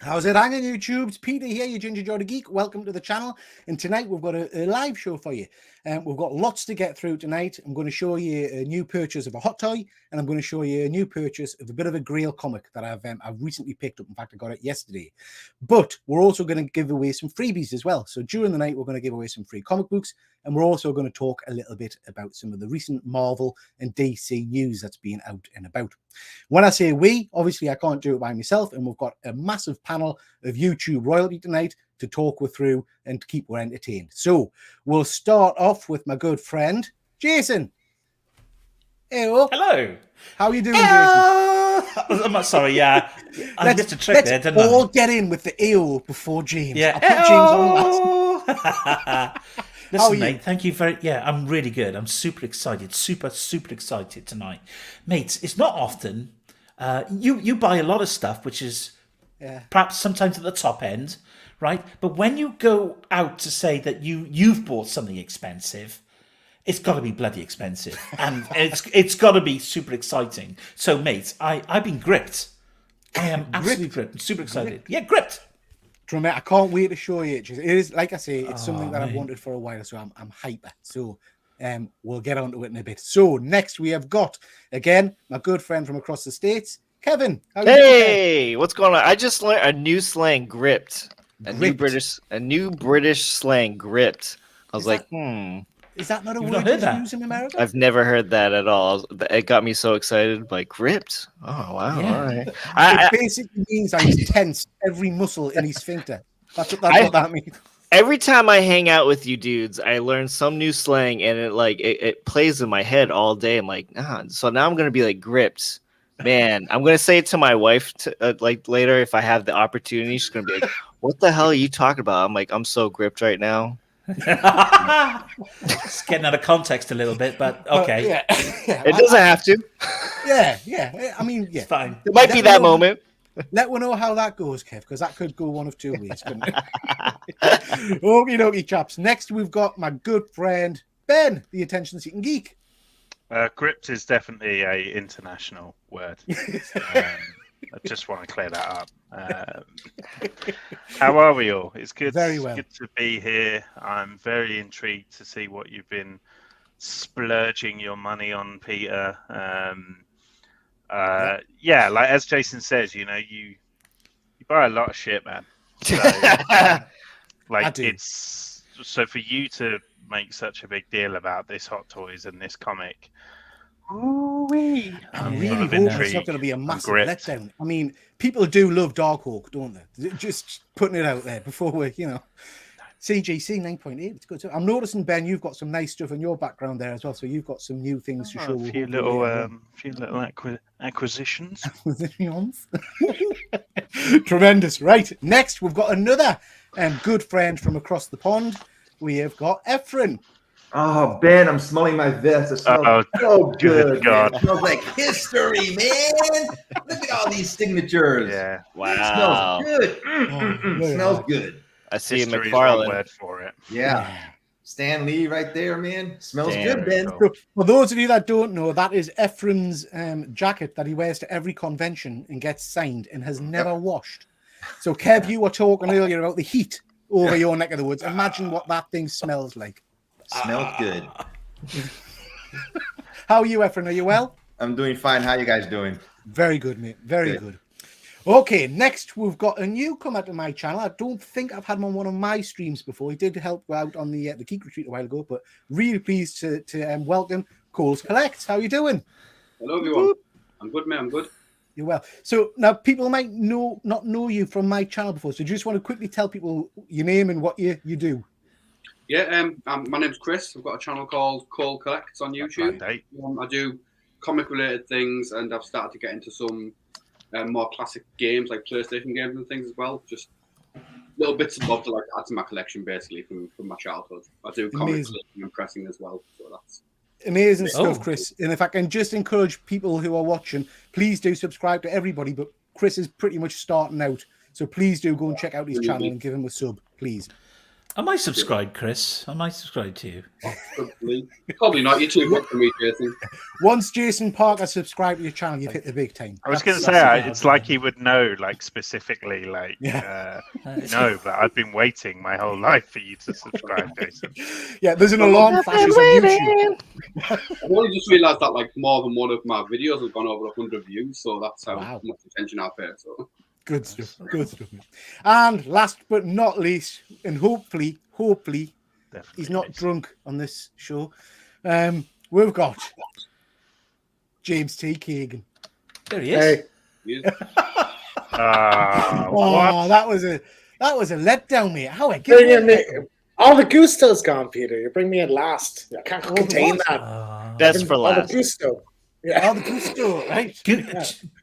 How's it hanging, YouTube? It's Peter here, your Ginger Joe the Geek. Welcome to the channel. And tonight we've got a live show for you. We've got lots to get through tonight. I'm going to show you a new purchase of a Hottoy, and I'm going to show you a new purchase of a bit of a Grail comic that I've recently picked up. In fact, I got it yesterday. But we're also going to give away some freebies as well. So during the night, we're going to give away some free comic books, and we're also going to talk a little bit about some of the recent Marvel and DC news that's been out and about. When I say we, obviously I can't do it by myself, and we've got a massive panel of YouTube royalty tonight to talk with through and to keep you entertained. So we'll start off with my good friend Jason. Heyo. Hello. How are you doing, Jason? I'm sorry, yeah. I missed a trick there, didn't I? Let's all get in with the AO before James. Yeah. I put James on last. Listen, mate, thank you very... Yeah, I'm really good. I'm super excited. Super excited tonight. Mate, it's not often... You buy a lot of stuff, which is perhaps sometimes at the top end, right? But when you go out to say that you've bought something expensive, it's got to be bloody expensive. And it's got to be super exciting. So, mate, I've been gripped. I am absolutely gripped. I'm super excited. Yeah, gripped. I can't wait to show you. It is, like I say, it's something that I've wanted for a while, so I'm hyper. So we'll get onto it in a bit. So next we have got, again, my good friend from across the States, Kevin. Hey, what's going on? I just learned a new slang, gripped. A new British slang, gripped. I was Is that not a word you use in America? I've never heard that at all. It got me so excited. Like, gripped? Oh, wow. Yeah. All right. It basically means that he's tense every muscle in his sphincter. That's what that means. Every time I hang out with you dudes, I learn some new slang, and it plays in my head all day. I'm like, so now I'm going to be like gripped. Man, I'm going to say it to my wife later if I have the opportunity. She's going to be like, what the hell are you talking about? I'm like, I'm so gripped right now. It's getting out of context a little bit, but okay. It doesn't have to. Yeah. I mean, yeah. It's fine. It might be that moment. Let me know how that goes, Kev, because that could go one of two ways, couldn't it? Okie dokie, chaps. Next, we've got my good friend, Ben, the attention-seeking geek. Gripped is definitely a international word. I just want to clear that up. How are we all? It's good. Very well. Good to be here. I'm very intrigued to see what you've been splurging your money on, Peter. Like as Jason says, you buy a lot of shit, man. So, it's so for you to make such a big deal about this Hot Toys and this comic. I really hope it's not going to be a massive letdown. I mean, people do love Darkhawk, don't they? Just putting it out there before we, CGC 9.8. It's good. I'm noticing, Ben, you've got some nice stuff in your background there as well. So you've got some new things to show. A few little acquisitions. Tremendous. Right. Next, we've got another good friend from across the pond. We have got Ephraim. Oh, Ben, I'm smelling my vest. It smells so good. God. It smells like history, man. Look at all these signatures. Yeah. Wow. It smells good. It smells good. I see History McFarlane. is one word for it. Yeah. Stan Lee right there, man. Smells good, Ben. So, for those of you that don't know, that is Ephraim's jacket that he wears to every convention and gets signed and has never washed. So, Kev, you were talking earlier about the heat over your neck of the woods. Imagine what that thing smells like. Smells good. How are you, Ephraim? Are you well? I'm doing fine. How you guys doing? Very good, mate. Very good. Okay, next we've got a newcomer to my channel. I don't think I've had him on one of my streams before. He did help out on the Geek Retreat a while ago, but really pleased to welcome Coles Collects. How are you doing? Hello, everyone. I'm good, mate. I'm good. You're well. So now people might not know you from my channel before, so do you just want to quickly tell people your name and what you do? Yeah, my name's Chris. I've got a channel called Cole Collects on YouTube. I do comic-related things, and I've started to get into some more classic games, like PlayStation games and things as well. Just little bits and bobs to add to my collection, basically, from my childhood. I do comics and pressing as well, so that's amazing stuff, Chris. And if I can just encourage people who are watching, please do subscribe to everybody. But Chris is pretty much starting out, so please do go and check out his channel and give him a sub, please. I might subscribe, Chris. I might subscribe to you. Probably not. You're too good for me, Jason. Once Jason Parker subscribed to your channel, you've hit the big time. I was going to say, it's like he would know, like, specifically, like, Yeah. no, but I've been waiting my whole life for you to subscribe, Jason. Yeah, there's an alarm flashes on YouTube. I've only just realised that, like, more than one of my videos have gone over 100 views, so that's how much attention I pay. So. Good stuff. Good stuff. And last but not least, and hopefully, Definitely he's not amazing. drunk on this show. We've got James T. Keegan. There he is. Yeah. What? that was a letdown, mate. How I all the gusto's gone, Peter. You bring me in last. I can't contain that. That's for All the last. gusto. Yeah. all the gusto, right?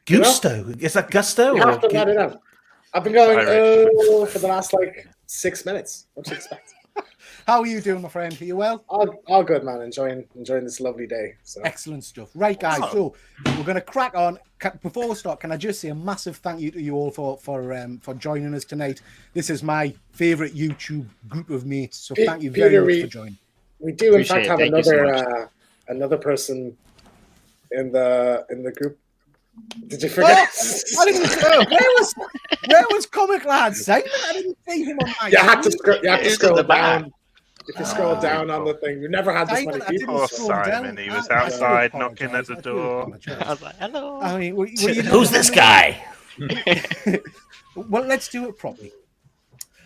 Gusto. Is that gusto? You have to let it out. I've been going for the last 6 minutes. What do you expect? How are you doing, my friend? Are you well? All good, man. Enjoying this lovely day. So. Excellent stuff. Right, guys. So we're going to crack on. Before we start, can I just say a massive thank you to you all for joining us tonight. This is my favourite YouTube group of mates. So thank you very much for joining. We do, in Appreciate fact, have it. Thank you so another person in the group. Did you forget? I didn't know. Where was Comic Lad Simon? I didn't see him on my. You have to scroll back. down. If you scroll down on the thing, we never had this many people. Poor Simon. He was outside knocking at the door. I was like, hello. I mean, Who's this guy? Well, let's do it properly.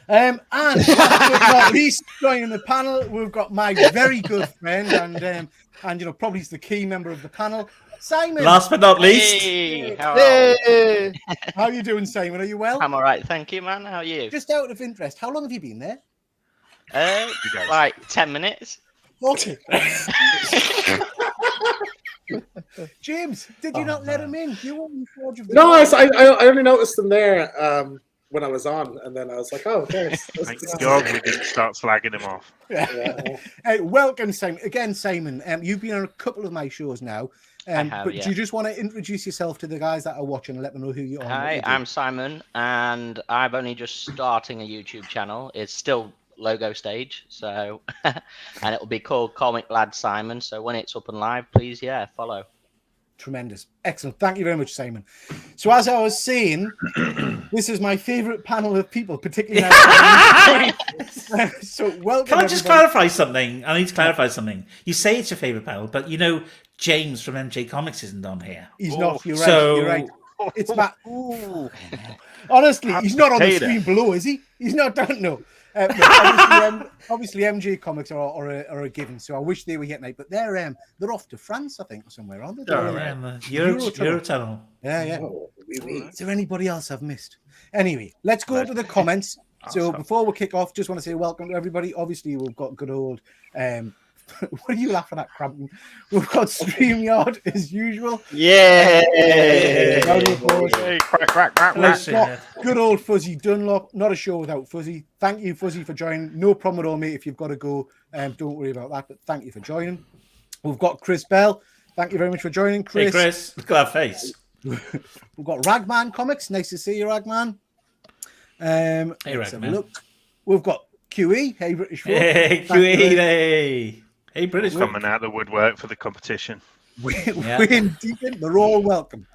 And last but not least, joining the panel, we've got my very good friend and probably he's the key member of the panel, Simon. Last but not least. Hey, how How are you doing, Simon? Are you well? I'm all right, thank you, man. How are you? Just out of interest, how long have you been there? Like 10 minutes. Okay. James, did you not let him in? You were in charge of the No, I only noticed them there when I was on, and then I was like, oh, there's Thank God we didn't start slagging him off. Yeah. Hey, welcome, Simon. Again, Simon, you've been on a couple of my shows now. But do you just want to introduce yourself to the guys that are watching and let them know who you are? Hi, I'm Simon, and I'm only just starting a YouTube channel. It's still logo stage, so and it will be called Comic Lad Simon. So when it's up and live, please, follow. Tremendous. Excellent. Thank you very much, Simon. So as I was saying, this is my favourite panel of people, particularly now. So welcome. Can I just clarify something? I need to clarify something. You say it's your favourite panel, but James from MJ Comics isn't on here. He's not. You're right. So... You're right. It's Matt. Honestly, he's not on the screen below, is he? He's not. Don't know. Obviously, MJ Comics are a given. So I wish they were here tonight, but they're off to France, I think, or somewhere, aren't they? Eurotunnel. Yeah. Is there anybody else I've missed? Anyway, let's go to the comments. So before we kick off, just want to say welcome to everybody. Obviously, we've got good old. What are you laughing at, Crampton? We've got StreamYard as usual. Yeah. Good old Fuzzy Dunlop. Not a show without Fuzzy. Thank you, Fuzzy, for joining. No problem at all, mate. If you've got to go, don't worry about that. But thank you for joining. We've got Chris Bell. Thank you very much for joining, Chris. Hey, Chris. Look at that face. We've got Ragman Comics. Nice to see you, Ragman. Hey, Ragman. Look. We've got QE. Hey, British folk. Hey, QE. Hey, British folk. Coming out of the woodwork for the competition. Wayne Deacon. They're all welcome.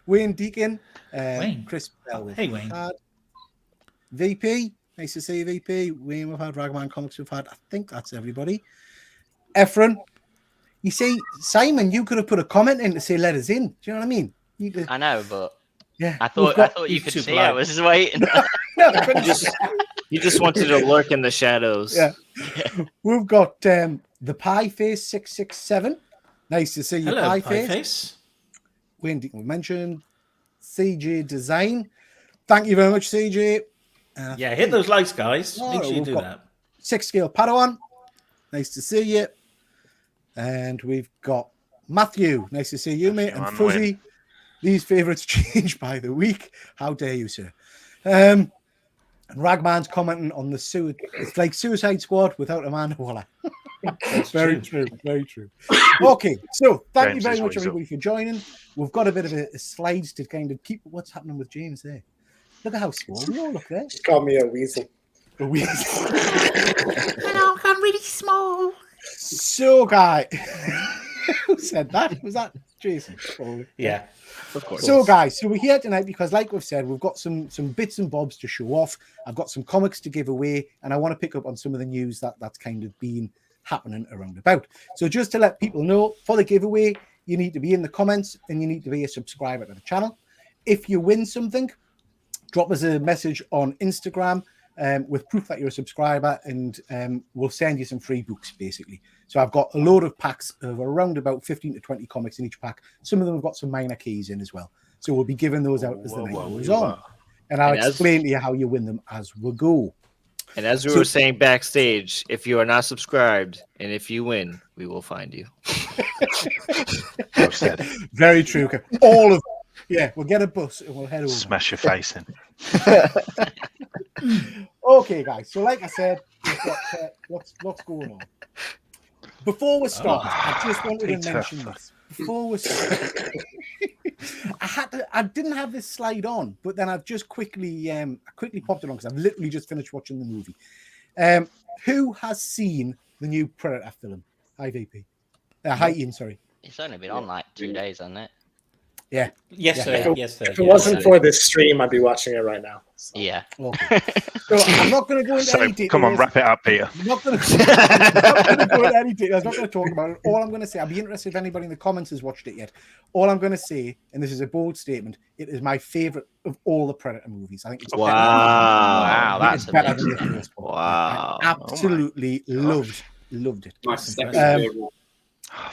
Wayne Deacon. Wayne. Chris Bell. Hey, Wayne. VP. Nice to see you, VP. Wayne, we've had Ragman Comics. We've had, I think that's everybody. Efren. You see, Simon, you could have put a comment in to say let us in. Do you know what I mean? I know, but yeah, I thought you could see. I was waiting. You just wanted to lurk in the shadows. Yeah. We've got the Pie Face 667. Nice to see you, Hello, Pie Face. Wayne Deacon, we mentioned. CJ Design. Thank you very much, CJ. Hit those likes, guys. Make sure you do that. 6 Scale Padawan. Nice to see you. And we've got Matthew. Nice to see you, mate. And Fuzzy. These favourites change by the week. How dare you, sir? And Ragman's commenting on the it's like Suicide Squad without Amanda Waller. Very true. Very true. Okay, so thank you very much, everybody, for joining. We've got a bit of a slides to kind of keep what's happening with James there. Look at how small we all look there. Just call me a weasel. a week. Hello, I'm really small. So, guys, who said that? Was that Jason? Probably. Yeah. Of course. So, guys, so we're here tonight because, like we've said, we've got some bits and bobs to show off. I've got some comics to give away, and I want to pick up on some of the news that's kind of been happening around about. So, just to let people know, for the giveaway, you need to be in the comments and you need to be a subscriber to the channel. If you win something, drop us a message on Instagram with proof that you're a subscriber, and we'll send you some free books, basically. So I've got a load of packs of around about 15 to 20 comics in each pack. Some of them have got some minor keys in as well. So we'll be giving those out as the night goes on. And I'll explain to you how you win them as we go. And as we were saying backstage, if you are not subscribed and if you win, we will find you. Very true. All of yeah, we'll get a bus and we'll head over. Smash your face in. Okay, guys. So, like I said, we've got, what's going on? Before we start, I just wanted to mention this. Before we start, I didn't have this slide on, but then I've just quickly popped it on because I've literally just finished watching the movie. Who has seen the new Predator film? Hi, VP. Hi, Ian. Sorry. It's only been on like 2 days, hasn't it? Yeah. Yesterday. If it wasn't for this stream, I'd be watching it right now. So. Yeah. Okay. So I'm not going to go into any details. Come on, wrap it up, Peter. I'm not going to go into any details. I'm not going to talk about it. All I'm going to say, I'll be interested if anybody in the comments has watched it yet. All I'm going to say, and this is a bold statement, it is my favorite of all the Predator movies. I think it's Wow, that's better than the first one. Wow. I absolutely loved it. My second favorite.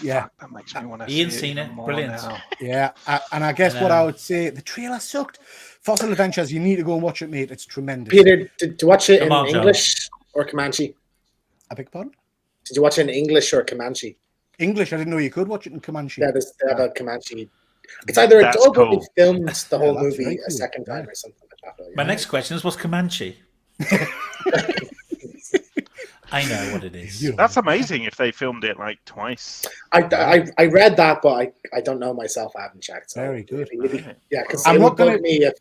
Yeah, that makes me want to Ian's seen it. Brilliant. Now. Yeah, and I guess what I would say, the trailer sucked. Fossil Adventures, you need to go and watch it, mate. It's tremendous. Peter, did you watch it in John. English or Comanche? I beg your pardon? Did you watch it in English or Comanche? English, I didn't know you could watch it in Comanche. Yeah, they have a Comanche. It's either a That's dub or cool. they filmed the whole that's movie very a cool. second time or something like that. My next question is, what's Comanche? I know what it is. That's amazing if they filmed it like twice. I read that, but I don't know myself. I haven't checked. So Very good. Yeah, because I'm it not would bug gonna- me if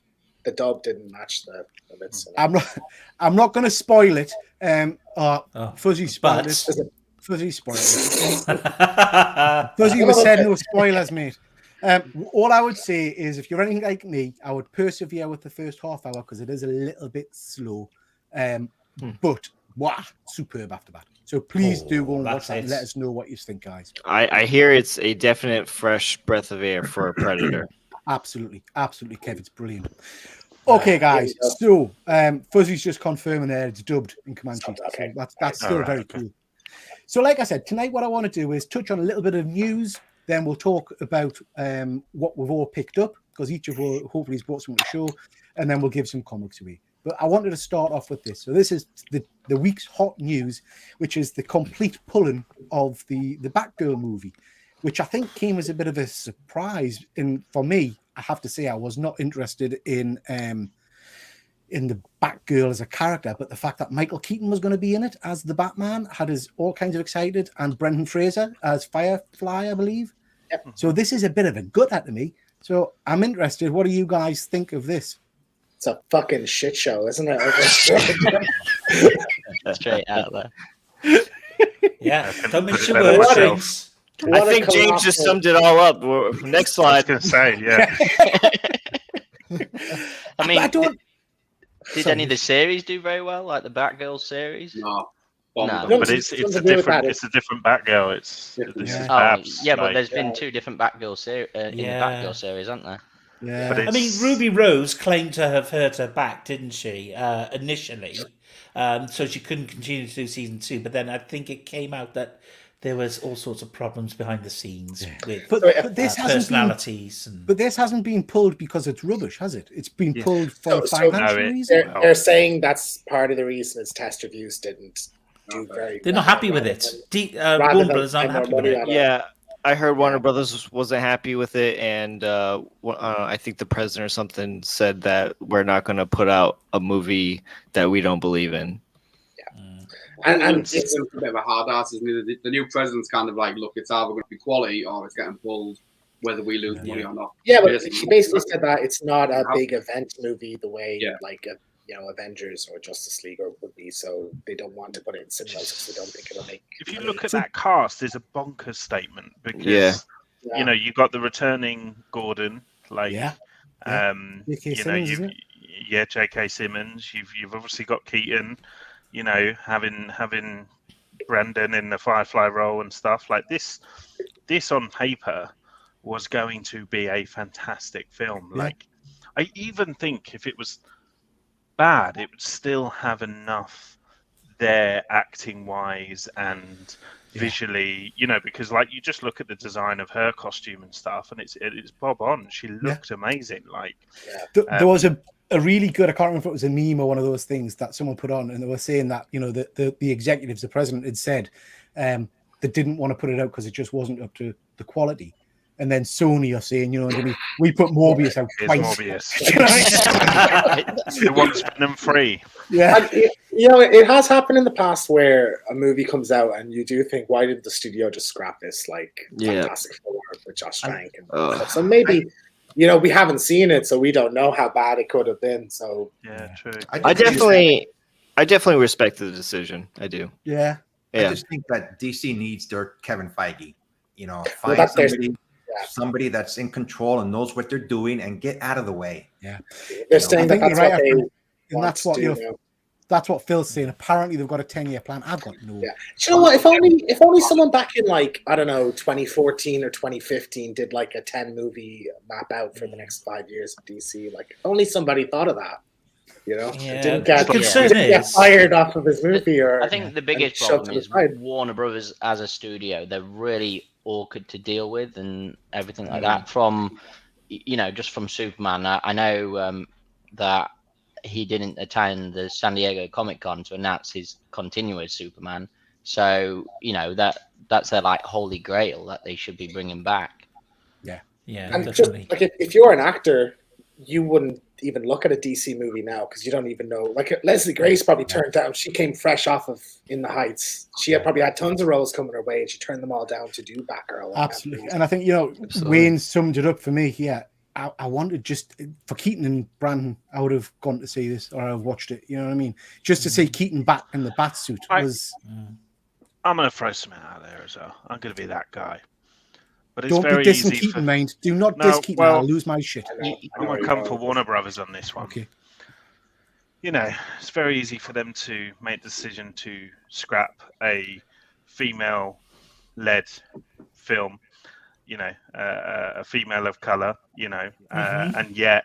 the dub didn't match the bits. I'm not going to spoil it. Fuzzy spoiled But- it. Fuzzy spoiled it. Fuzzy was said no spoilers, mate. All I would say is, if you're anything like me, I would persevere with the first half hour because it is a little bit slow. But wow, superb after that. So please do go and watch that and let us know what you think, guys. I hear it's a definite fresh breath of air for a Predator. Absolutely, Kev, it's brilliant. Okay, guys. So Fuzzy's just confirming there it's dubbed in Comanche. Okay. So that's still very cool. So, like I said, tonight what I want to do is touch on a little bit of news. Then we'll talk about what we've all picked up because each of us hopefully has brought something to show, and then we'll give some comics away. But I wanted to start off with this. So this is the week's hot news, which is the complete pulling of the Batgirl movie, which I think came as a bit of a surprise. And for me, I have to say I was not interested in the Batgirl as a character, but the fact that Michael Keaton was going to be in it as the Batman had us all kinds of excited, and Brendan Fraser as Firefly, I believe. Yep. So this is a bit of a gutter to me. So I'm interested. What do you guys think of this? It's a fucking shit show, isn't it? Straight out there. Yeah, don't mix your better words, myself. James. I think James just summed it all up. Next I was slide. going to say, yeah. I mean, I don't. did any of the series do very well, like the Batgirl series? No. No. But it's a different Batgirl. It's perhaps, Yeah, but like, there's been two different Batgirl series in the Yeah. Batgirl series, aren't there? Yeah. but I mean, it's- Ruby Rose claimed to have hurt her back, didn't she, initially? So she couldn't continue to do season 2. But then I think it came out that there was all sorts of problems behind the scenes with But this hasn't been. personalities. But this hasn't been pulled because it's rubbish, has it? It's been pulled for So financial no, reasons. They're saying that's part of the reason its test reviews didn't do very. They're not happy with it. Rather Warner than Brothers aren't spend happy more with money it. on it. Yeah, I heard Warner Brothers wasn't happy with it, and I think the president or something said that we're not going to put out a movie that we don't believe in. And it's a bit of a hard ass, isn't it? The new president's kind of like, look, it's either going to be quality or it's getting pulled, whether we lose money or not. yeah, but Basically. he basically said that it's not a big event movie the way like a Avengers or Justice League would be. So they don't want to put it in cinemas because they don't think it'll make. If you look at that cast, there's a bonkers statement because you got the returning Gordon, J.K. you Simmons, know, isn't it? J.K. Simmons. You've obviously got Keaton, having Brandon in the Firefly role and stuff like this. This on paper was going to be a fantastic film. Yeah. Like, I even think if it was bad, it would still have enough there acting wise and visually, because like you just look at the design of her costume and stuff, and it's bob on. She looked amazing. Like there was a really good, I can't remember if it was a meme or one of those things that someone put on, and they were saying that the executives, the president had said they didn't want to put it out because it just wasn't up to the quality. And then Sony are saying, we put Morbius out twice. Morbius. It wants them free. Yeah. And, it has happened in the past where a movie comes out and you do think, why did the studio just scrap this? Like Fantastic Four with Josh Trank. So maybe, we haven't seen it, so we don't know how bad it could have been. So true. I definitely respect the decision. I do. Yeah. I just think that DC needs their Kevin Feige. Find somebody that's in control and knows what they're doing and get out of the way. Yeah. They're saying that's what they and that's what Phil's saying. Apparently they've got a 10-year plan. I've got no. Yeah. Do you know what? If only someone back in 2014 or 2015 did like a 10-movie map out for the next 5 years of DC. Like if only somebody thought of that. Didn't get fired off of his movie. I think the biggest problem is Warner Brothers as a studio. They're really awkward to deal with and everything like that. From just from Superman. I know that he didn't attend the San Diego Comic-Con to announce his continuous Superman. So that's their like holy grail that they should be bringing back. Yeah, and definitely. Just, if you're an actor, you wouldn't even look at a DC movie now because you don't even know. Like Leslie Grace probably turned down. She came fresh off of In the Heights. She had probably had tons of roles coming her way, and she turned them all down to do Batgirl. Absolutely, and I think Wayne summed it up for me. Yeah, I wanted just for Keaton and Brandon, I would have gone to see this or I've watched it. You know what I mean? Just to see Keaton back in the bat suit was. I'm going to throw something out there as well. I'm going to be that guy. But it's Don't very be dissing easy Keaton, mind. Do not diss Keaton. Well, I'll lose my shit. I'm going to come for Warner Brothers on this one. Okay. It's very easy for them to make the decision to scrap a female-led film, a female of color, and yet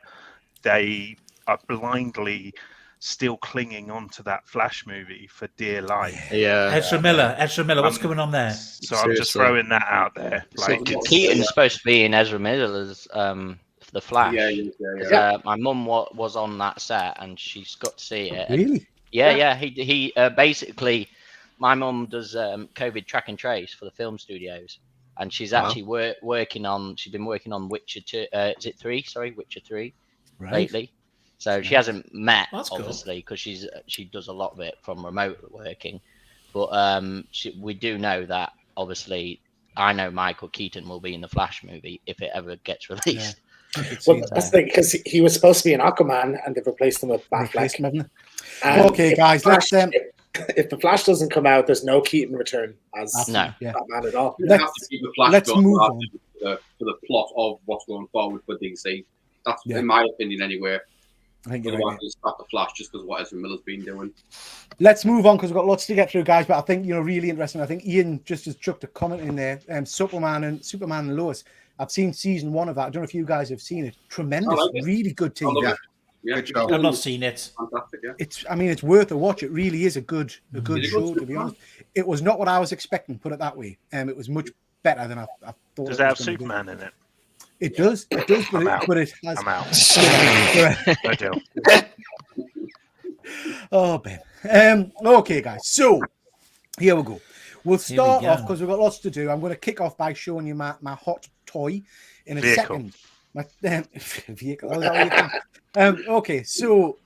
they are blindly still clinging on to that Flash movie for dear life. Yeah. Ezra Miller, what's going on there? So I'm just throwing that out there. Like Keaton's supposed to be in Ezra Miller's The Flash. Yeah. My mum was on that set and she's got to see it. Really? Yeah. He basically, my mum does COVID track and trace for the film studios, and she's actually working on. She's been working on Witcher 2. Is it 3? Sorry, Witcher 3 lately. So she hasn't met, obviously, because she does a lot of it from remote working. But we do know that, obviously, I know Michael Keaton will be in the Flash movie if it ever gets released. Well, that's the thing, because he was supposed to be in Aquaman, and they've replaced him with Batfleck. Okay, guys, let's if the Flash doesn't come out, there's no Keaton return as Batman at all. Let's move on to the plot of what's going forward for DC. That's in my opinion, anyway. I think otherwise, we'll start the Flash just because what Ezra Miller's been doing. Let's move on because we've got lots to get through, guys. But I think really interesting. I think Ian just has chucked a comment in there. Superman and Lois. I've seen season 1 of that. I don't know if you guys have seen it. Tremendous, really good TV. Good show. I've not seen it. Fantastic, yeah. It's worth a watch. It really is a good show, to be honest. It was not what I was expecting, put it that way. It was much better than I thought. Does it have Superman in it? It does, but it has. I'm out. I do. Oh, Ben. Okay, guys. So here we go. We'll start off because we've got lots to do. I'm going to kick off by showing you my hot toy in a second. My vehicle. Okay, so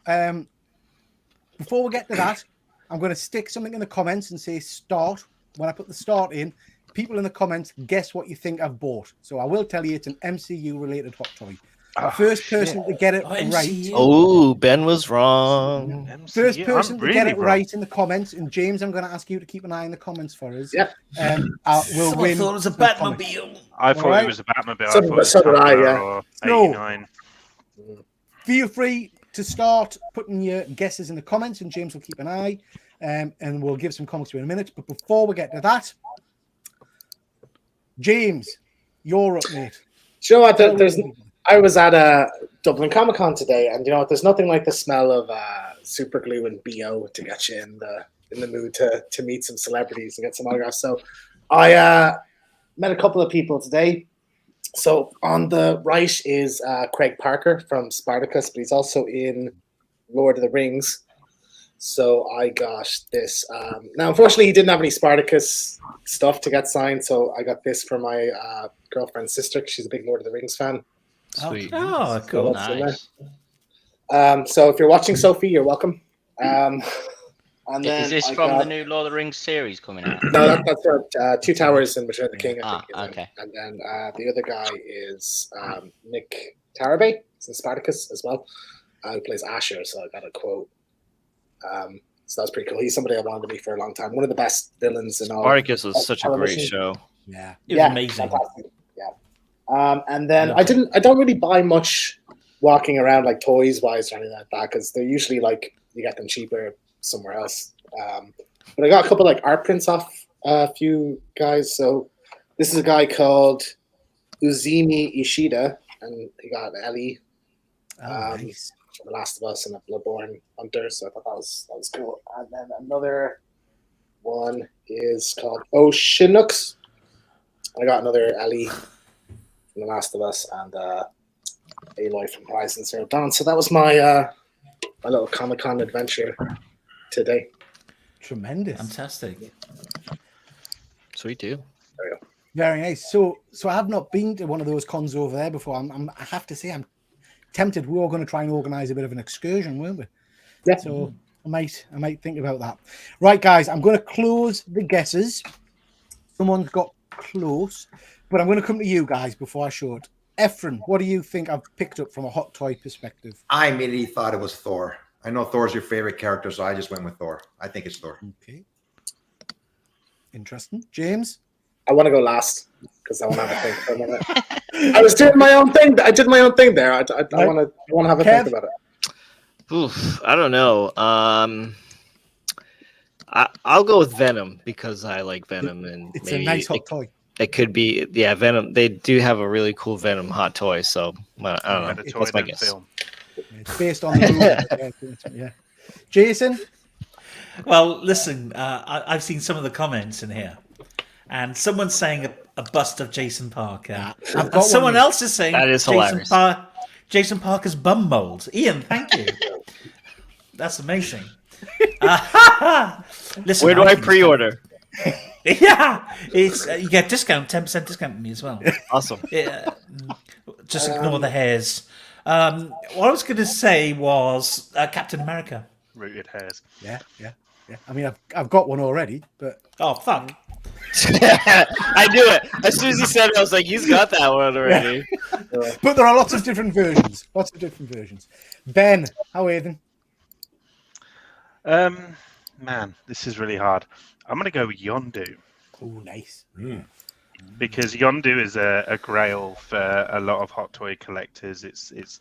before we get to that, I'm going to stick something in the comments and say start. When I put the start in, people in the comments guess what you think I've bought. So I will tell you it's an MCU related hot toy. The first person to get it right. MCU. Oh, Ben was wrong. First MCU, person I'm to get really it wrong. right in the comments, and James, I'm going to ask you to keep an eye on the comments for us. Yep. Will Someone win. thought it was a some comics. Batmobile. I thought Alright. it was a Batmobile. So- I thought it was so did I, Tumblr yeah. or So- 89. Feel free to start putting your guesses in the comments, and James will keep an eye, and we'll give some comics to you in a minute. But before we get to that, James, you're up, mate. Do you know what? I was at a Dublin Comic Con today, and you know what? There's nothing like the smell of super glue and BO to get you in the mood to meet some celebrities and get some autographs. So I met a couple of people today. So on the right is Craig Parker from Spartacus, but he's also in Lord of the Rings. So I got this. Now, unfortunately, he didn't have any Spartacus stuff to get signed, so I got this for my girlfriend's sister. 'Cause she's a big Lord of the Rings fan. Sweet. Oh, So cool. that's in Nice. there. So if you're watching, Sophie, you're welcome. And then Is this I from got- the new Lord of the Rings series coming out? No, that's Two Towers and Return of the King. I think, is in. Okay. And then the other guy is Nick Tarabay. He's in Spartacus as well. Who plays Asher, so I got a quote. So that's pretty cool. He's somebody I wanted to be for a long time. One of the best villains in all. Spartacus was such a great television. show. Yeah. It was amazing. Fantastic. Yeah. And then I don't really buy much walking around like toys wise or anything like that because they're usually like you get them cheaper somewhere else. But I got a couple like art prints off a few guys. So this is a guy called Uzumi Ishida, and he got Ellie, Nice. from The Last of Us, and a Bloodborne Hunter. So I thought that was cool. And then another one is called Oceanux. I got another Ellie from The Last of Us and Aloy from Horizon Zero Dawn. So that was my my little Comic-Con adventure today. Tremendous. Fantastic. Sweet too. Very nice. So I have not been to one of those cons over there before. I have to say I'm tempted. We were going to try and organise a bit of an excursion, weren't we? Yeah. So I might think about that. Right, guys, I'm going to close the guesses. Someone's got close, but I'm going to come to you guys before I show it. Ephraim, what do you think I've picked up from a hot toy perspective? I immediately thought it was Thor. I know Thor's your favorite character, so I just went with Thor. I think it's Thor. Okay. Interesting. James? I want to go last because I want to have a think for a minute. I was doing my own thing. I did my own thing there. I want to have a Kev? think about it. Oof, I don't know. I'll go with Venom because I like Venom, and It's maybe a nice hot toy. it could be Venom. They do have a really cool Venom hot toy, so I don't know. Better toy That's my than guess. film. It's based on the movie. Yeah. Jason? Well, listen, I've seen some of the comments in here, and someone's saying a bust of Jason Parker. I've got And someone one. else is saying That is hilarious. Jason Parker's bum mold. Ian, thank you. That's amazing. Listen, Where do I pre-order? Yeah, it's you get discount, 10% discount with me as well. Awesome. Yeah, just ignore the hairs. What I was going to say was Captain America. Rooted hairs. Yeah. I mean, I've got one already, but Oh, fuck. I knew it. As soon as he said it, I was like, he's got that one already. there are lots of different versions. Ben, how are you then? Man, this is really hard. I'm going to go with Yondu Oh, nice. because Yondu is a grail for a lot of hot toy collectors. It's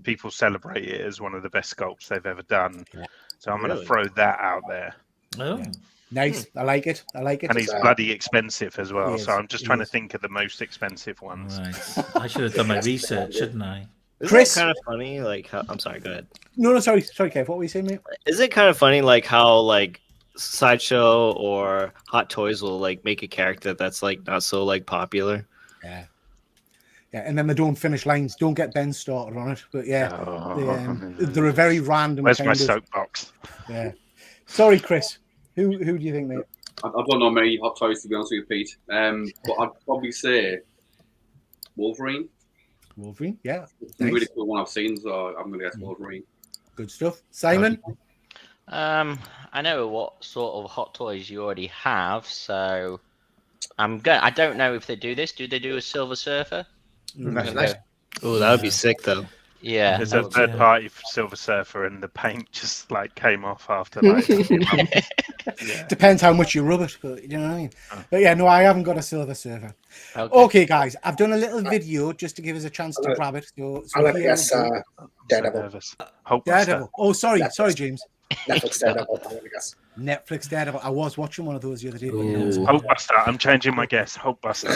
people celebrate it as one of the best sculpts they've ever done. Yeah. So I'm going Really? to throw that out there. Oh, Nice. I like it. And he's bloody expensive as well. He is, So I'm just he trying to is. think of the most expensive ones. right. I should have done my research, shouldn't I? Isn't Chris? it kind of funny? Like, I'm sorry. Go ahead. No, sorry, Kev. What were you saying, mate? Is it kind of funny, like how like Sideshow or Hot Toys will like make a character that's like not so like popular? Yeah, and then they don't finish lines. Don't get Ben started on it. But yeah, they're a very random. Where's kind my of, soapbox? Yeah. Sorry, Chris. Who do you think, mate? I don't know many hot toys to be honest with you, Pete. But I'd probably say Wolverine. Wolverine. Yeah. It's a really cool one I've seen, so I'm gonna guess Wolverine. Good stuff. Simon. I know what sort of hot toys you already have, so I don't know if they do this. Do they do a Silver Surfer? Nice, I'm nice. Oh, that would be sick though. Yeah. There's that a would- third party Silver Surfer, and the paint just like came off after like. Yeah. Depends how much you rub it, but you know what I mean. But yeah, no, I haven't got a Silver Surfer. Okay. Okay, guys, I've done a little video just to give us a chance to grab it. So I'm gonna here guess we go. Daredevil. Nervous. Hulkbuster. Daredevil. Oh, sorry, James. Netflix Daredevil. I'm gonna guess. Netflix Daredevil. I was watching one of those the other day. But Hulkbuster. I'm changing my guess. Hulkbuster.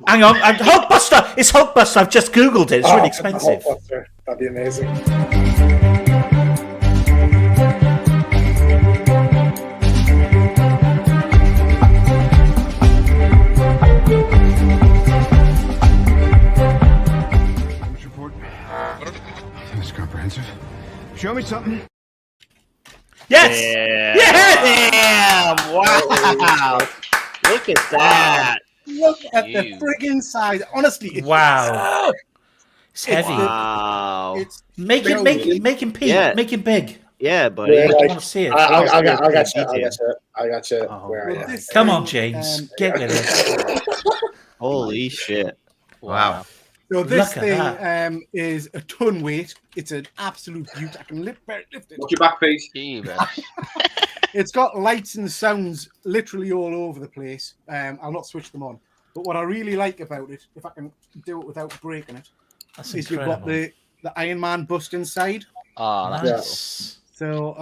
Hang on, Hulkbuster. It's Hulkbuster. I've just googled it. It's really expensive. Hulkbuster. That'd be amazing. Report. That's comprehensive. Show me something. Yes. Yeah. Damn! Wow! Look at that! look at the Ew. friggin' size. Honestly, it's Wow. It's heavy. Wow! It's Make him big. Yeah. Make him big. Yeah, buddy. Yeah, I like, want to see it. I got you. Detail. I got you. Oh, Where well, are you? this Come thing, on, James. Get with it. Holy shit! Wow. So this Look at thing is a ton weight. It's an absolute beauty. I can lift it. Watch your back, Pete. Jesus. It's got lights and sounds literally all over the place. I'll not switch them on. But what I really like about it, if I can do it without breaking it, That's is incredible. you've got the Iron Man bust inside. Oh, that's Nice. So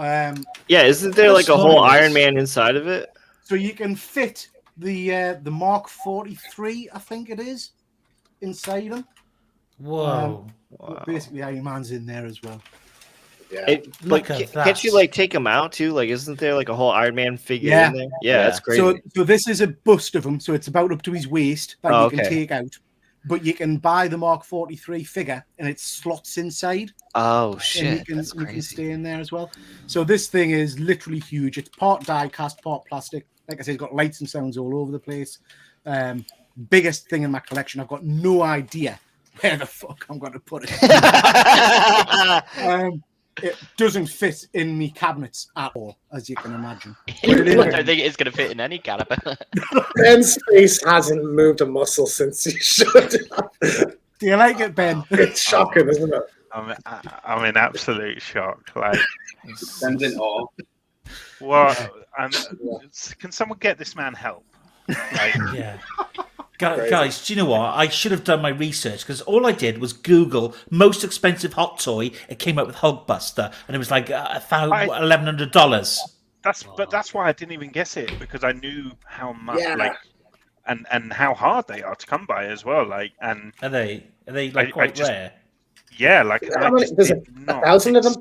Yeah, isn't there like a whole Iron Man inside of it? so you can fit the Mark 43, I think it is, inside them. Whoa. But basically, Iron Man's in there as well. Yeah. Look But at that. can't you like take him out too? Like, isn't there like a whole Iron Man figure Yeah. in there? Yeah, that's crazy. So this is a bust of him. So it's about up to his waist that you can Okay. take out. But you can buy the Mark 43 figure and it slots inside. Oh And shit, you that's can crazy. stay in there as well. So this thing is literally huge. It's part die cast, part plastic. Like I said, it's got lights and sounds all over the place. Biggest thing in my collection. I've got no idea where the fuck I'm going to put it. It doesn't fit in me cabinets at all, as you can imagine. I don't think it's going to fit in any caliber. Ben's face hasn't moved a muscle since he showed up. Do you like it, Ben? It's shocking, isn't it? I'm in absolute shock. Like, Ben's in awe. what? Can someone get this man help? Like, Yeah. Guys, do you know what? I should have done my research because all I did was Google most expensive hot toy. It came up with Hulkbuster, and it was like $1,100. that's why I didn't even guess it, because I knew how much Yeah. like and how hard they are to come by as well. Like, and Are they like I quite just- rare? yeah, like How I many, just there's did a not 1,000 of them?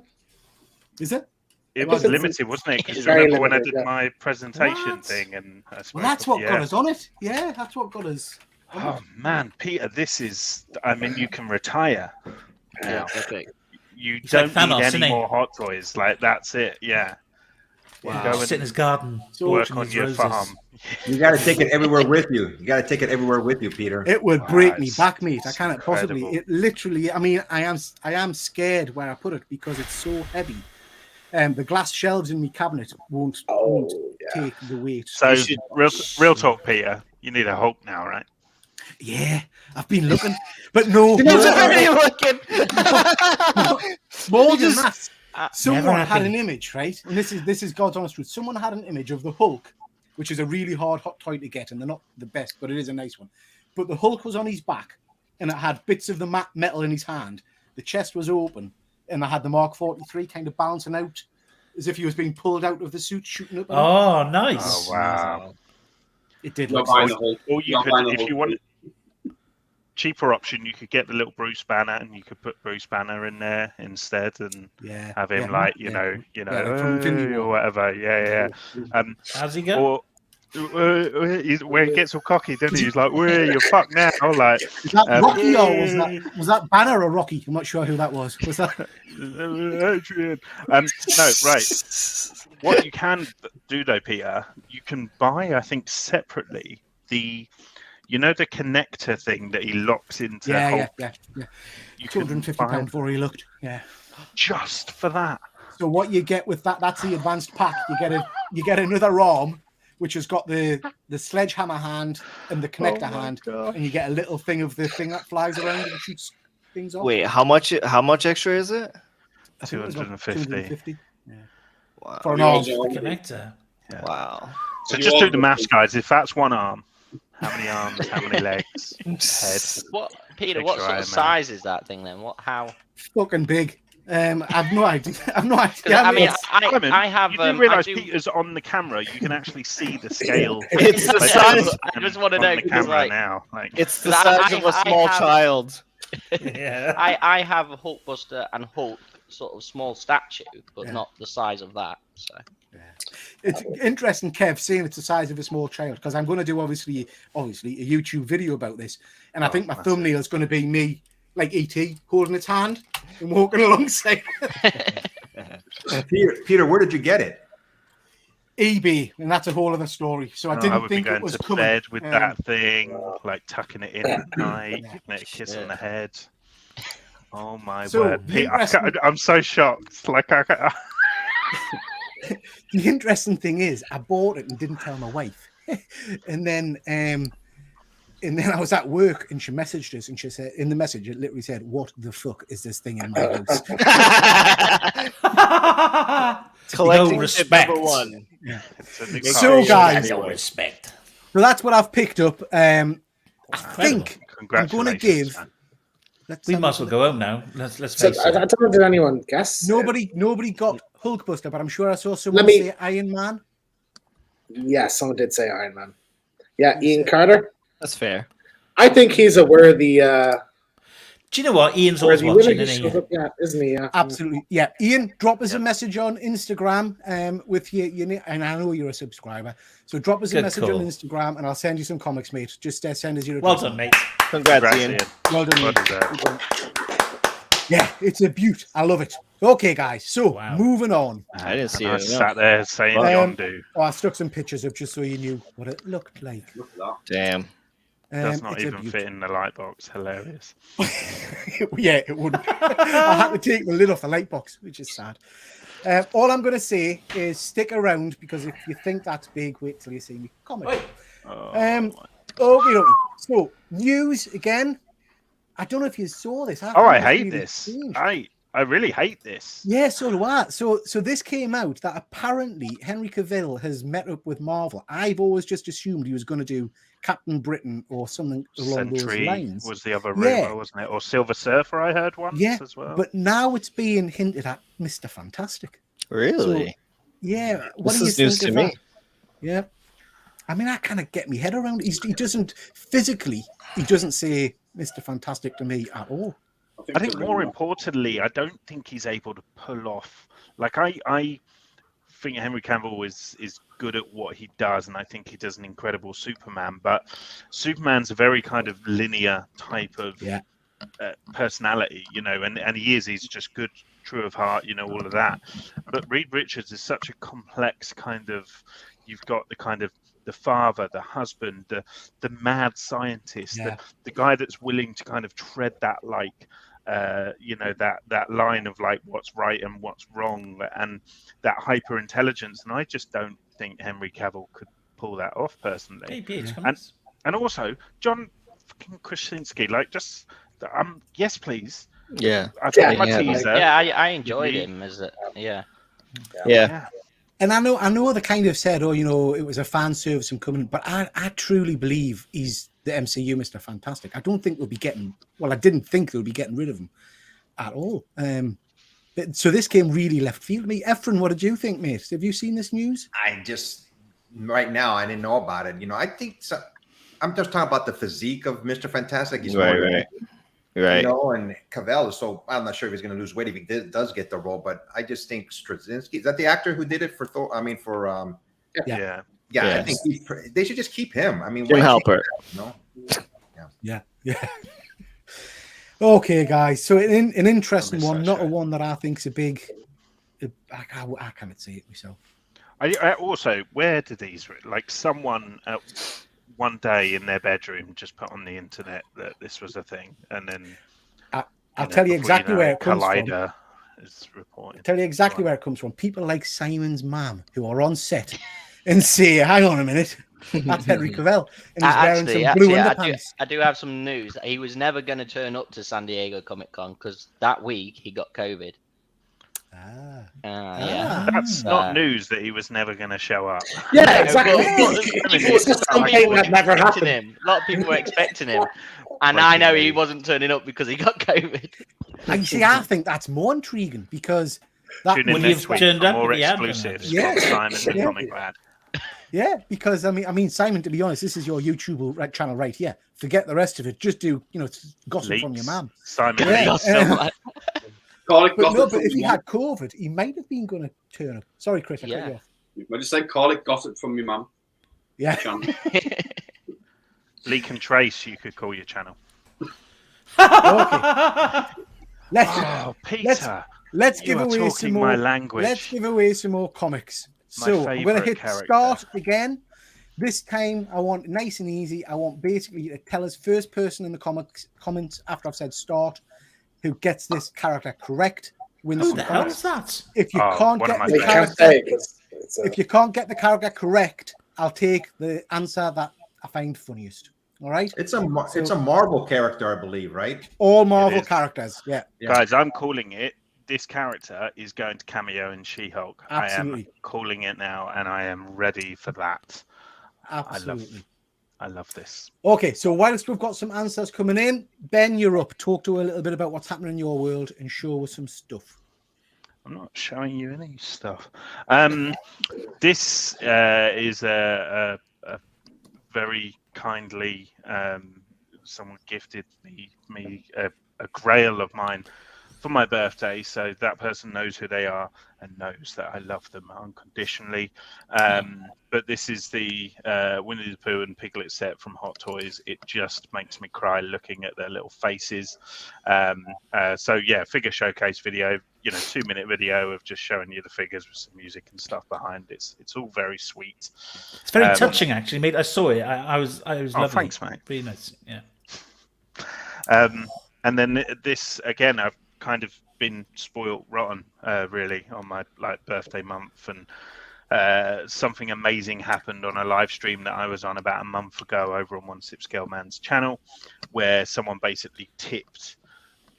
Is it? It was It's- limited, wasn't it? Because it's very remember when I limited, did yeah. my presentation What? thing, and I Well, that's what got us on it. Yeah, that's what got us. Oh man, Peter, this is. I mean, you can retire. Yeah, epic. You He's don't like Thanos, need isn't any he? more hot toys. Like, that's it. Yeah. Wow. Go Sit in and his garden. work watching on his your roses. farm. You got to take it everywhere with you. You got to take it everywhere with you, Peter. It would break me it's- back, mate. I it's cannot possibly. incredible. It literally. I mean, I am scared where I put it because it's so heavy. The glass shelves in my cabinet won't Oh, yeah. take the weight. So, You should- real talk, Peter. You need a Hulk now, right? Yeah, I've been looking, but no. More than that. Someone Never had happened. an image, right? And this is God's honest truth. Someone had an image of the Hulk, which is a really hard hot toy to get, and they're not the best, but it is a nice one. But the Hulk was on his back, and it had bits of the metal in his hand. The chest was open, and I had the Mark 43 kind of bouncing out as if he was being pulled out of the suit, shooting up. at him. Oh, nice. Oh wow. It did You're look buying nice. the Hulk. Or you You're could, buying the if Hulk. you wanted cheaper option, you could get the little Bruce Banner, and you could put Bruce Banner in there instead, and Yeah, have him yeah, like yeah. "Hey," from Infinity or War. whatever. Yeah. How's he go? Or where he gets all cocky, doesn't he? He's like, "Where you fuck now?" Like, Was that Rocky or yeah. was that Banner or Rocky? I'm not sure who that was. Was that? Adrian. No, right. What you can do though, Peter, you can buy, I think, separately the connector thing that he locks into. Yeah. You can £250 buy before he looked. Yeah. just for that. So what you get with that's the advanced pack. You get another arm, which has got the sledgehammer hand and the connector hand, and you get a little thing of the thing that flies around and shoots. things off. Wait, how much extra is it? I think it was about 250. Yeah. Wow. For an arm. Connector. Yeah. Wow. So just do the maths, guys. If that's one arm, how many arms? How many legs? Head. What, Peter? What Extra sort Iron of Man. size is that thing then? How? Fucking big. I've no idea. I've no idea. 'Cause, I mean, Simon, I have. You do I realise do. Peter's on the camera. You can actually see the scale. It's the Like, size. I just want to on know the because, camera like, now. Like, It's the Because size of a small child. Yeah. I have a Hulkbuster and Hulk sort of small statue, but Yeah. not the size of that. So It's interesting, Kev, saying it's the size of a small child, because I'm going to do obviously a YouTube video about this, and I think my thumbnail is going to be me like ET holding its hand and walking alongside. Peter, where did you get it? eBay, and that's a whole other story. So I I didn't would be think going it was to coming. bed with that thing, like tucking it in at night, giving it a kiss on the head. Oh my So, word, the Pete! I'm so shocked. Like The interesting thing is, I bought it and didn't tell my wife, and then I was at work and she messaged us and she said, in the message, it literally said, "What the fuck is this thing in my house?" Collecting No respect. number one. So, guys, No respect. so that's what I've picked up. I think I'm going to Congratulations, give. man. We might as well go home now. Let's So, face I it. don't know, did anyone guess? Nobody got Hulkbuster, but I'm sure I saw someone say Iron Man. Yeah, someone did say Iron Man. Yeah, Ian Carter. That's fair. I think he's a worthy. Do you know what? Ian's always watching, isn't he? Yeah, isn't he? Yeah. Absolutely. Yeah. Ian, drop us a message on Instagram with your and I know you're a subscriber. So drop us a Good message call. on Instagram and I'll send you some comics, mate. Just send us your Well address. done, mate. Congrats, Ian. Well done, Well mate. deserved. Yeah, it's a beaut. I love it. Okay, guys. So moving on. I didn't see I it. sat there saying John do. Oh, I stuck some pictures up just so you knew what it looked like. Look at that. Damn. Does not it's a even beaut. fit in the light box. Hilarious. Yeah, it wouldn't. I had to take the lid off the light box, which is sad. All I'm going to say is stick around, because if you think that's big, wait till you see me comic. Okay. So news again. I don't know if you saw this. I hate this. I really hate this. Yeah, so do I. So this came out that apparently Henry Cavill has met up with Marvel. I've always just assumed he was going to do Captain Britain or something along those Sentry lines. was the other rumor, wasn't it? Or Silver Surfer, I heard once as well. But now it's being hinted at Mr. Fantastic. Really? So, yeah. What This do you is news think to of me. that? Yeah. I mean, I kind of get my head around it. He doesn't physically, he doesn't say Mr. Fantastic to me at all. I think more importantly, I don't think he's able to pull off. Like I think Henry Cavill is good at what he does, and I think he does an incredible Superman. But Superman's a very kind of linear type of personality, you know, and he is. He's just good, true of heart, you know, all of that. But Reed Richards is such a complex kind of. You've got the kind of the father, the husband, the mad scientist, the guy that's willing to kind of tread that like. You know, that line of like what's right and what's wrong, and that hyper intelligence, and I just don't think Henry Cavill could pull that off personally. And also John fucking Krasinski, like just yes please. Yeah. I enjoyed him as a yeah. And I know they kind of said, oh, you know, it was a fan service and coming, but I truly believe he's the MCU Mr. Fantastic. I don't think they'll be I didn't think they'll be getting rid of him at all. So this came really left field to me. Efren, what did you think, mate? Have you seen this news? Right now, I didn't know about it. You know, I think I'm just talking about the physique of Mr. Fantastic. He's right. You know, and Cavill, so I'm not sure if he's going to lose weight if he does get the role, but I just think Straczynski, is that the actor who did it for Thor? I mean, for Yeah. I think they should just keep him. I mean, Jim Halpert. Yeah. Okay, guys. So an interesting one, not a one that I think's a big. I can't say it myself. I also, where do these like someone one day in their bedroom just put on the internet that this was a thing, and then I'll tell you exactly where it comes Collider from. is reporting. Tell you exactly where it comes from. People like Simon's mum who are on set and say, "Hang on a minute, That's Henry Cavill, and he's wearing some blue underpants. I do have some news. He was never going to turn up to San Diego Comic Con because that week he got COVID. Yeah. That's not news that he was never going to show up. Yeah, exactly. It's just something that never happened. A lot of people were expecting him, and I know he wasn't turning up because he got COVID. And you see, I think that's more intriguing because that Tune in next week for more exclusives. Simon the Comic Lad. Yeah, because I mean, Simon. To be honest, this is your YouTube channel right here. Forget the rest of it. Just do gossip from your mum. Simon. Call it but gossip. No, but if he had COVID, he might have been going to turn up. Sorry, Chris. I cut you off. I just said call it gossip from your mum. Yeah. Leak and Trace, you could call your channel. Okay. Peter. Let's give away some more. My language. Let's give away some more comics. So I'm going to hit start again. This time I want nice and easy. I want basically you to tell us first person in the comments after I've said start who gets this character correct wins Who some the hell comics. is that? If you can't get the character, if you can't get the character correct, I'll take the answer that I find funniest. All right. It's a Marvel character, I believe, right? All Marvel characters. Yeah. Guys, I'm calling it. This character is going to cameo in She-Hulk. Absolutely. I am calling it now, and I am ready for that. Absolutely. I love this. Okay, so whilst we've got some answers coming in, Ben, you're up. Talk to us a little bit about what's happening in your world and show us some stuff. I'm not showing you any stuff. This is a very kindly someone gifted me a grail of mine for my birthday, so that person knows who they are and knows that I love them unconditionally. But this is the Winnie the Pooh and Piglet set from Hot Toys. It just makes me cry looking at their little faces. So yeah, figure showcase video, 2-minute video of just showing you the figures with some music and stuff behind. It's all very sweet. It's very touching, actually, mate. I saw it. I was loving thanks, it. Mate. Really nice. Yeah. And then this again, I've kind of been spoiled rotten, really, on my birthday month, and something amazing happened on a live stream that I was on about a month ago over on One Sip Scale Man's channel, where someone basically tipped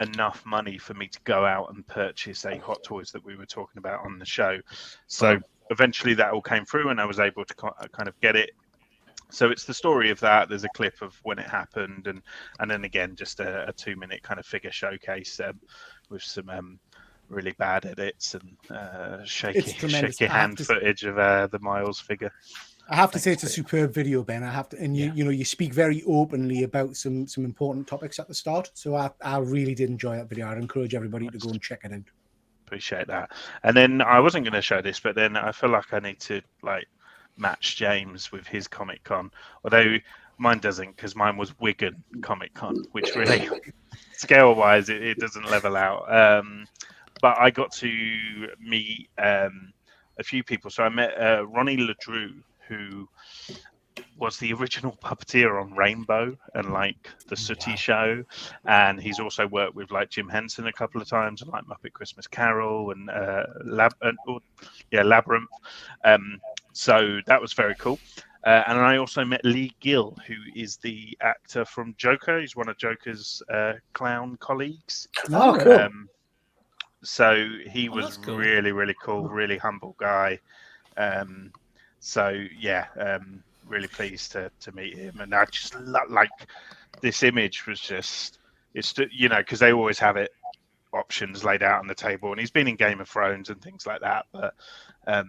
enough money for me to go out and purchase a Hot Toys that we were talking about on the show. So eventually that all came through, and I was able to kind of get it. So it's the story of that. There's a clip of when it happened, and then again just a 2-minute kind of figure showcase with some really bad edits and shaky hand footage of the Miles figure. I have to say it's a superb video, Ben. I have to, and you speak very openly about some important topics at the start. So I really did enjoy that video. I'd encourage everybody to go and check it out. Appreciate that. And then I wasn't going to show this, but then I feel like I need to match James with his Comic Con, although mine doesn't, because mine was Wigan Comic Con, which really scale wise it doesn't level out. But I got to meet a few people. So I met Ronnie LeDrew, who was the original puppeteer on Rainbow and the Sooty Show, and he's also worked with Jim Henson a couple of times and Muppet Christmas Carol and Labyrinth. So that was very cool. And I also met Lee Gill, who is the actor from Joker. He's one of Joker's clown colleagues. Oh, cool. So he was cool. really, really cool, really humble guy. Really pleased to meet him. And I just this image was just, because they always have options laid out on the table. And he's been in Game of Thrones and things like that. But I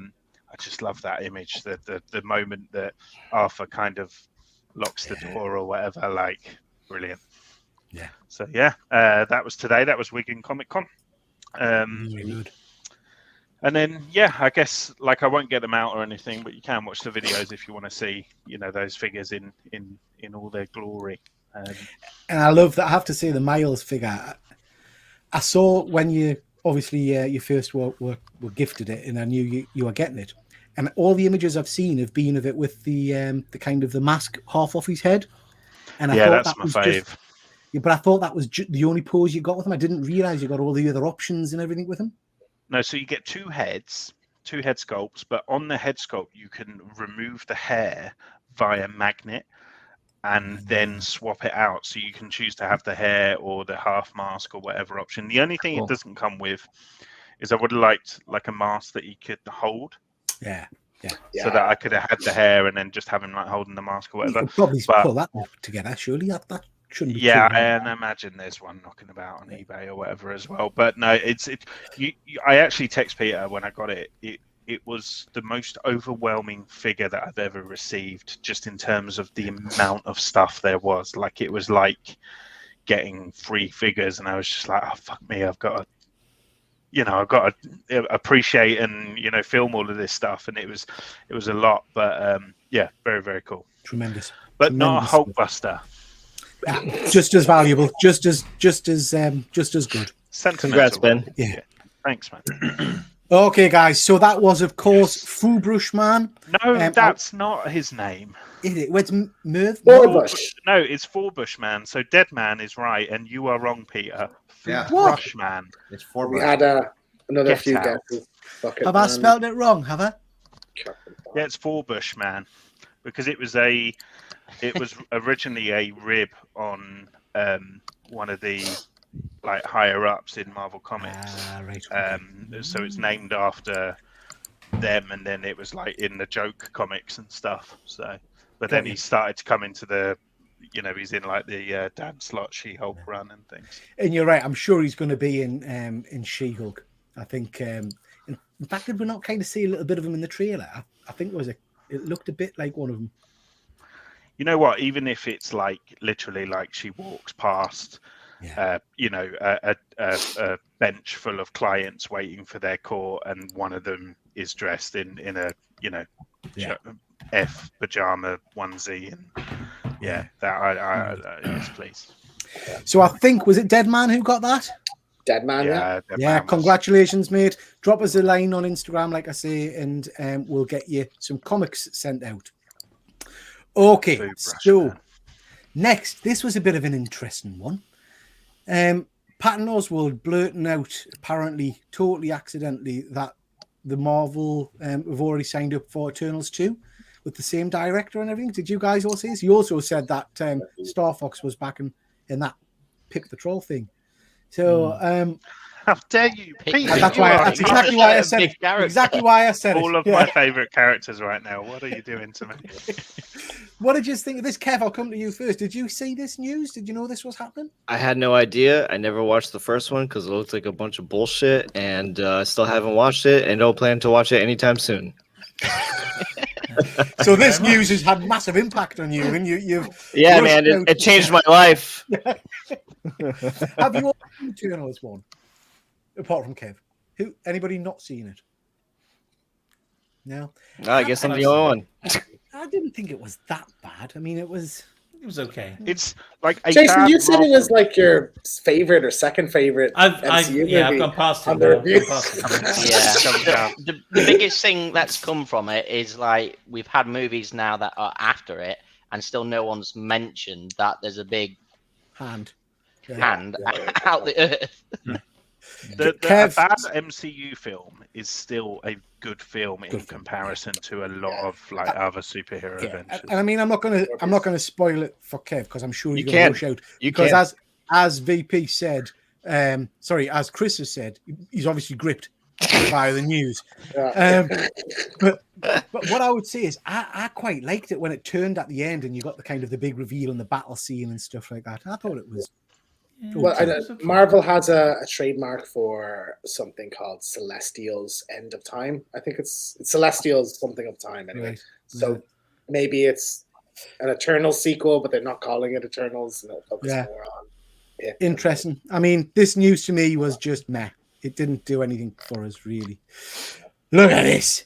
just love that image, the moment that Arthur kind of locks the door or whatever, brilliant. Yeah. So that was today. That was Wigan Comic Con. Really good. And then I guess I won't get them out or anything, but you can watch the videos if you want to see those figures in all their glory. And I love that. I have to say the Miles figure. I saw when you obviously you first were gifted it, and I knew you were getting it. And all the images I've seen have been of it with the kind of the mask half off his head. And I thought that's my fave. But I thought that was the only pose you got with him. I didn't realize you got all the other options and everything with him. No, so you get two head sculpts, but on the head sculpt you can remove the hair via magnet and then swap it out. So you can choose to have the hair or the half mask or whatever option. The only thing it doesn't come with is I would have liked like a mask that he could hold. Yeah. So that I could have had the hair and then just have him like holding the mask or whatever. You could probably pull that together, surely. That shouldn't be yeah, too bad. and I imagine there's one knocking about on eBay or whatever as well. But no, I actually text Peter when I got it. It was the most overwhelming figure that I've ever received, just in terms of the amount of stuff there was. Like, it was like getting 3 figures, and I was just like, oh, fuck me, I've got to appreciate and film all of this stuff, and it was a lot. But yeah, very, very cool. Tremendous. But not a Hulkbuster. Just as valuable, just as good. Congrats, Ben. Yeah. Thanks, man. Okay, guys. So that was, of course, Foobush Man. No, that's not his name. Is it? What's Merv? Forbush. No, it's Forbush Man. So Dead Man is right, and you are wrong, Peter. Yeah. Foobush Man. It's Forbush. We had another Get few out. guesses. Have I spelled it wrong? Have I? Yeah, it's Forbush Man, because it was originally a rib on one of the like higher ups in Marvel Comics. Right. So it's named after them, and then it was like in the joke comics and stuff. So, but then he started to come into the, he's in like the Dan Slott She-Hulk run and things. And you're right. I'm sure he's going to be in She-Hulk. I think. In fact, did we not kind of see a little bit of him in the trailer? I think it looked a bit like one of them. You know what? Even if it's like literally like she walks past, a bench full of clients waiting for their court, and one of them is dressed in a F pajama onesie, and yes, please. So I think, was it Dead Man who got that? Dead Man, yeah. Congratulations, mate. Drop us a line on Instagram, like I say, and we'll get you some comics sent out. Okay, so next, this was a bit of an interesting one. Patton Oswalt blurting out, apparently totally accidentally, that the Marvel have already signed up for Eternals 2 with the same director and everything. Did you guys all see this? He also said that Star Fox was back in that Pick the Troll thing. So, how dare you, Peter? That's exactly why I said it. Exactly why I said all it. of my favourite characters right now. What are you doing to me? What did you think of this, Kev? I'll come to you first. Did you see this news? Did you know this was happening? I had no idea. I never watched the first one because it looked like a bunch of bullshit, and I still haven't watched it, and don't plan to watch it anytime soon. So this news has had massive impact on you, and you've man, it changed my life. Have you all seen Eternals one? Apart from Kev, anybody not seen it? No, I guess I'm the only one. I didn't think it was that bad. I mean, it was okay. It's like Jason, you said it was like your favorite or second favorite. I've gone past it. The biggest thing that's come from it is like we've had movies now that are after it, and still no one's mentioned that there's a big hand out the earth. A bad MCU film is still a good film in comparison to a lot of like other superhero adventures. And I mean, I'm not gonna spoil it for Kev because I'm sure he's gonna rush out. Because as VP said, as Chris has said, he's obviously gripped by the news. But what I would say is, I quite liked it when it turned at the end and you got the kind of the big reveal and the battle scene and stuff like that. I thought it was. Well, Marvel has a trademark for something called Celestials End of Time. I think it's Celestials something of time anyway. Right. So maybe it's an Eternal sequel, but they're not calling it Eternals. And focus more on it. Interesting. I mean, this news to me was just meh. It didn't do anything for us, really. Look at this.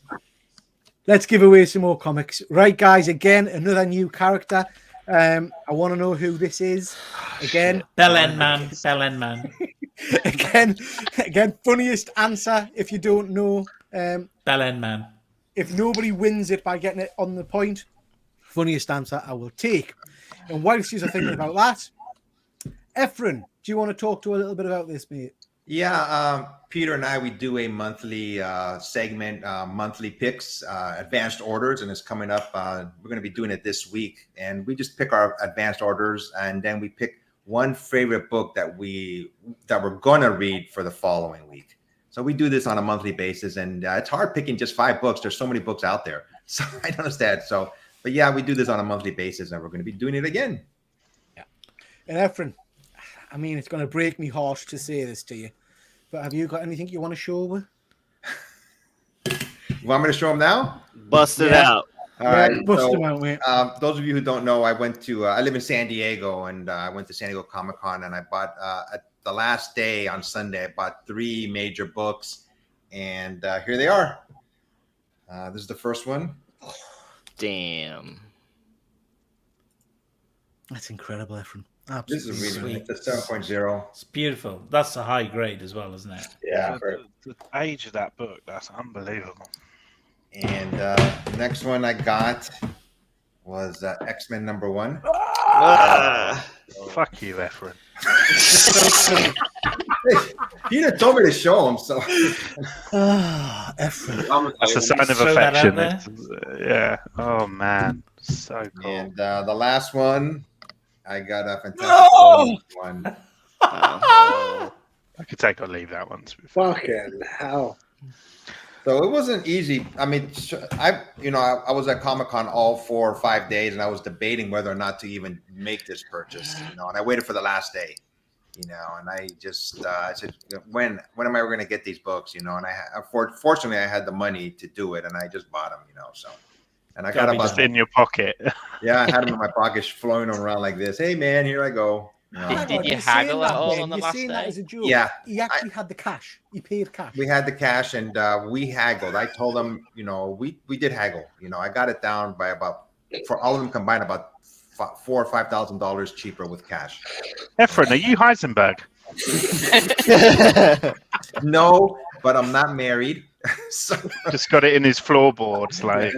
Let's give away some more comics. Right, guys, again, another new character. I want to know who this is. Again, Belen Man. again, funniest answer if you don't know. Belen Man. If nobody wins it by getting it on the point, funniest answer I will take. And whilst you're thinking about that, Efren, do you want to talk to a little bit about this, mate? Yeah, Peter and I, we do a monthly segment, monthly picks, advanced orders, and it's coming up. We're going to be doing it this week, and we just pick our advanced orders, and then we pick one favorite book that we're going to read for the following week. So we do this on a monthly basis, and it's hard picking just 5 books. There's so many books out there, so I don't understand. So, but yeah, we do this on a monthly basis, and we're going to be doing it again. Yeah, and Efren, I mean, it's going to break me heart to say this to you, but have you got anything you want to show me? You want me to show them now? Bust it out. All right. Bust them out, mate. Those of you who don't know, I went to, I live in San Diego, and I went to San Diego Comic-Con, and I bought, at the last day on Sunday, I bought 3 major books, and here they are. This is the first one. Damn. That's incredible, Efren. This Absolutely is really sweet. it's a 7.0. It's beautiful. That's a high grade as well, isn't it? Yeah. The age of that book, that's unbelievable. And the next one I got was X-Men #1. Fuck you, Efren. Peter told me to show him, so Efren. That's a sign of Throw that out affection. Yeah. Oh man, so cool. And the last one I got a fantastic one. I could take or leave that one. To be fair. Fucking hell. So it wasn't easy. I mean, I was at Comic-Con all 4 or 5 days, and I was debating whether or not to even make this purchase. And I waited for the last day. And I just I said, when am I going to get these books? And fortunately I had the money to do it, and I just bought them. So, and I got about just in your pocket. Yeah, I had them in my pocket, flowing around like this. Hey man, here I go. Did you haggle at all on the last saying that day? as a joke? Yeah. He actually had the cash. He paid cash. We had the cash, and we haggled. I told them, we did haggle. I got it down by about, for all of them combined, about $4,000 or $5,000 cheaper with cash. Efren, are you Heisenberg? No, but I'm not married. So Just got it in his floorboards, like.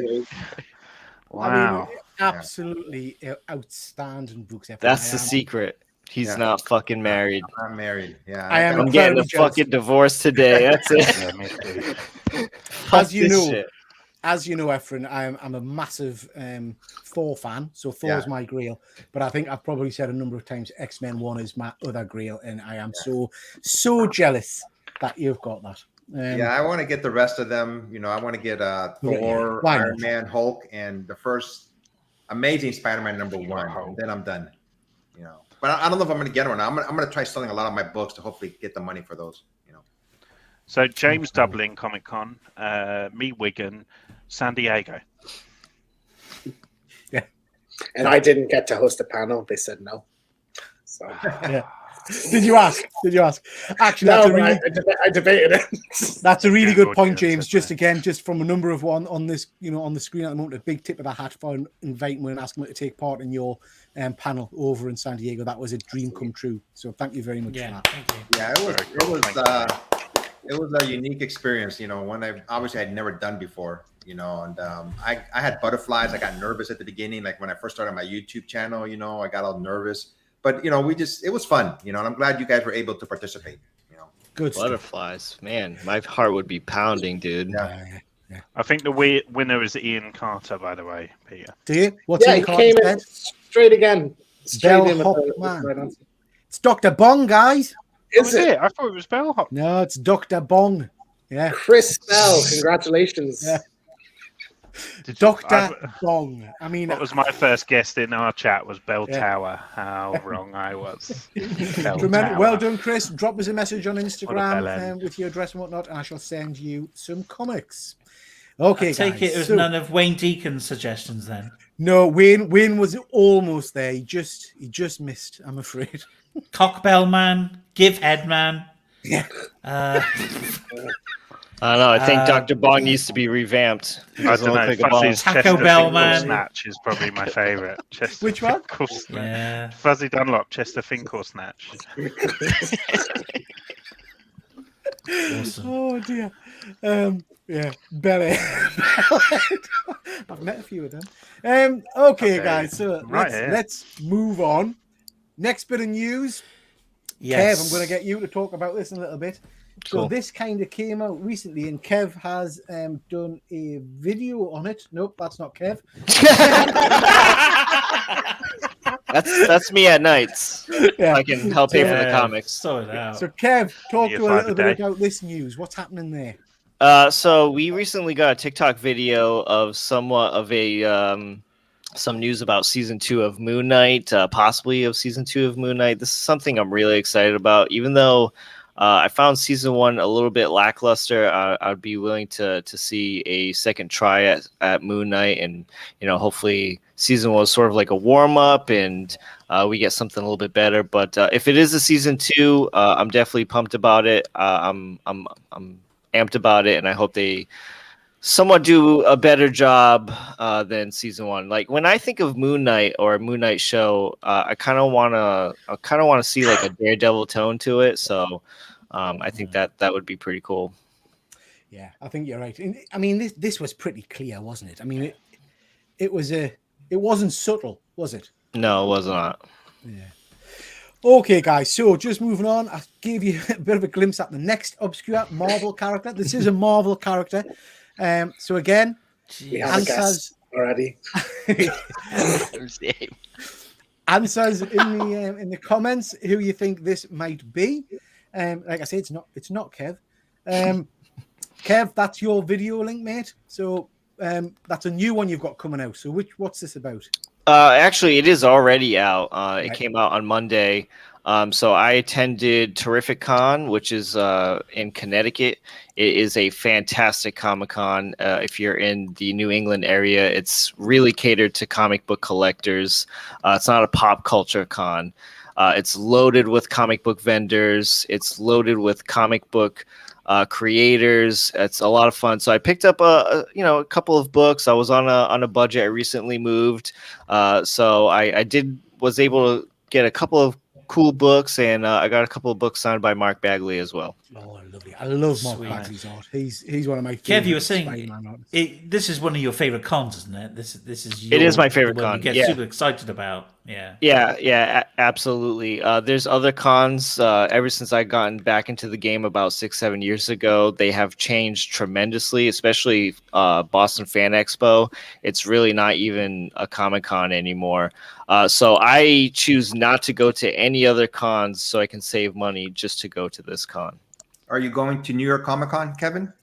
Wow. I mean, absolutely outstanding books. Efren. That's the secret. He's not fucking married. I'm not married. Yeah, I am I'm getting a jealous. fucking divorce today. That's it. Yeah, me too. Fuck As you this know, shit. As you know, Efren, I'm a massive Thor fan, so Thor is my grail. But I think I've probably said a number of times X-Men 1 is my other grail, and I am so jealous that you've got that. Yeah, I want to get the rest of them. I want to get Thor, Why Iron not? Man, Hulk, and the first Amazing Spider-Man #1. And then I'm done. But I don't know if I'm going to get one. I'm going to try selling a lot of my books to hopefully get the money for those. So James Dublin Comic Con, me Wigan, San Diego. Yeah. And I didn't get to host a panel. They said no. So Yeah. Did you ask? Actually, no, that's a really, I debated it. that's a really good point, Yeah, James. Just from a number of one on this, on the screen at the moment, a big tip of the hat for inviting me and asking me to take part in your panel over in San Diego. That was a dream come true. So thank you very much for that. Thank you. Yeah, it was a unique experience. One I obviously had never done before. And I had butterflies. I got nervous at the beginning, like when I first started my YouTube channel. I got all nervous. But it was fun, and I'm glad you guys were able to participate. Good stuff. Butterflies, man. My heart would be pounding, dude. Yeah. I think the winner is Ian Carter, by the way, Peter. Do you? What's Yeah, in he the card came in instead? straight again. Straight Bell in with Hop the Man. right answer. It's Dr. Bong, guys. Is it? I thought it was Bellhop. No, it's Dr. Bong. Yeah. Chris Bell, congratulations. Yeah. Dr. Bong. I mean, What was my first guest in our chat was Bell Yeah. Tower. How wrong I was. Bell remember, Tower. well done, Chris. Drop us a message on bell Instagram end. with your address and whatnot, and I shall send you some comics. Okay, I take guys, it was so- none of Wayne Deacon's suggestions then. No, Wayne was almost there. He just missed, I'm afraid. Cockbell Man, Give Head Man. Yeah. I don't know. I think Dr. Bong needs to be revamped. I don't know. Fuzzy's Taco Chester Bell Finkel Man. Snatch is probably my favourite. Chester Which one? Finkel Snatch. Yeah. Fuzzy Dunlop, Chester Finkel Snatch. Awesome. Oh dear. Yeah, Belly. I've met a few of them. Okay, guys. So Right here. let's move on. Next bit of news. Yes. Kev, I'm going to get you to talk about this in a little bit. So Cool. this kind of came out recently, and Kev has done a video on it. Nope, that's not Kev. That's me at nights. Yeah. I can help pay for the comics. Sort it out. So Kev, talk Yeah, to a 5 little a bit day. about this news. What's happening there? So we recently got a TikTok video of somewhat of a some news about season 2 of Moon Knight, possibly of season 2 of Moon Knight. This is something I'm really excited about. Even though I found season 1 a little bit lackluster, I'd be willing to see a second try at Moon Knight, and hopefully season 1 was sort of like a warm up, and we get something a little bit better. But if it is a season 2, I'm definitely pumped about it. I'm amped about it, and I hope they somewhat do a better job than season 1. Like when I think of Moon Knight or a Moon Knight show, I kind of want to see like a Daredevil tone to it. So I think that would be pretty cool. Yeah, I think you're right. I mean, this was pretty clear, wasn't it? I mean, it wasn't subtle, was it? No, it was not. Yeah. Okay, guys. So just moving on, I gave you a bit of a glimpse at the next obscure Marvel character. This is a Marvel character. So again, we have a guess already. Answers in the comments who you think this might be. Like I say, it's not Kev. Kev, that's your video link, mate. So that's a new one you've got coming out. So what's this about? Actually, it is already out. Right. It came out on Monday. So I attended Terrific Con, which is in Connecticut. It is a fantastic Comic-Con. If you're in the New England area, it's really catered to comic book collectors. It's not a pop culture con. It's loaded with comic book vendors. It's loaded with comic book creators. It's a lot of fun. So I picked up a couple of books. I was on a budget. I recently moved, so I was able to get a couple of cool books, and I got a couple of books signed by Mark Bagley as well. Oh, lovely! I love Mark Bagley's art. He's one of my favorite. Kev, you were saying this is one of your favorite cons, isn't it? This is it is my favorite one con. you get super excited about. Yeah, absolutely. There's other cons. Ever since I gotten back into the game about 6-7 years ago, they have changed tremendously, especially Boston Fan Expo. It's really not even a Comic-Con anymore. So I choose not to go to any other cons so I can save money just to go to this con. Are you going to New York Comic Con, Kevin?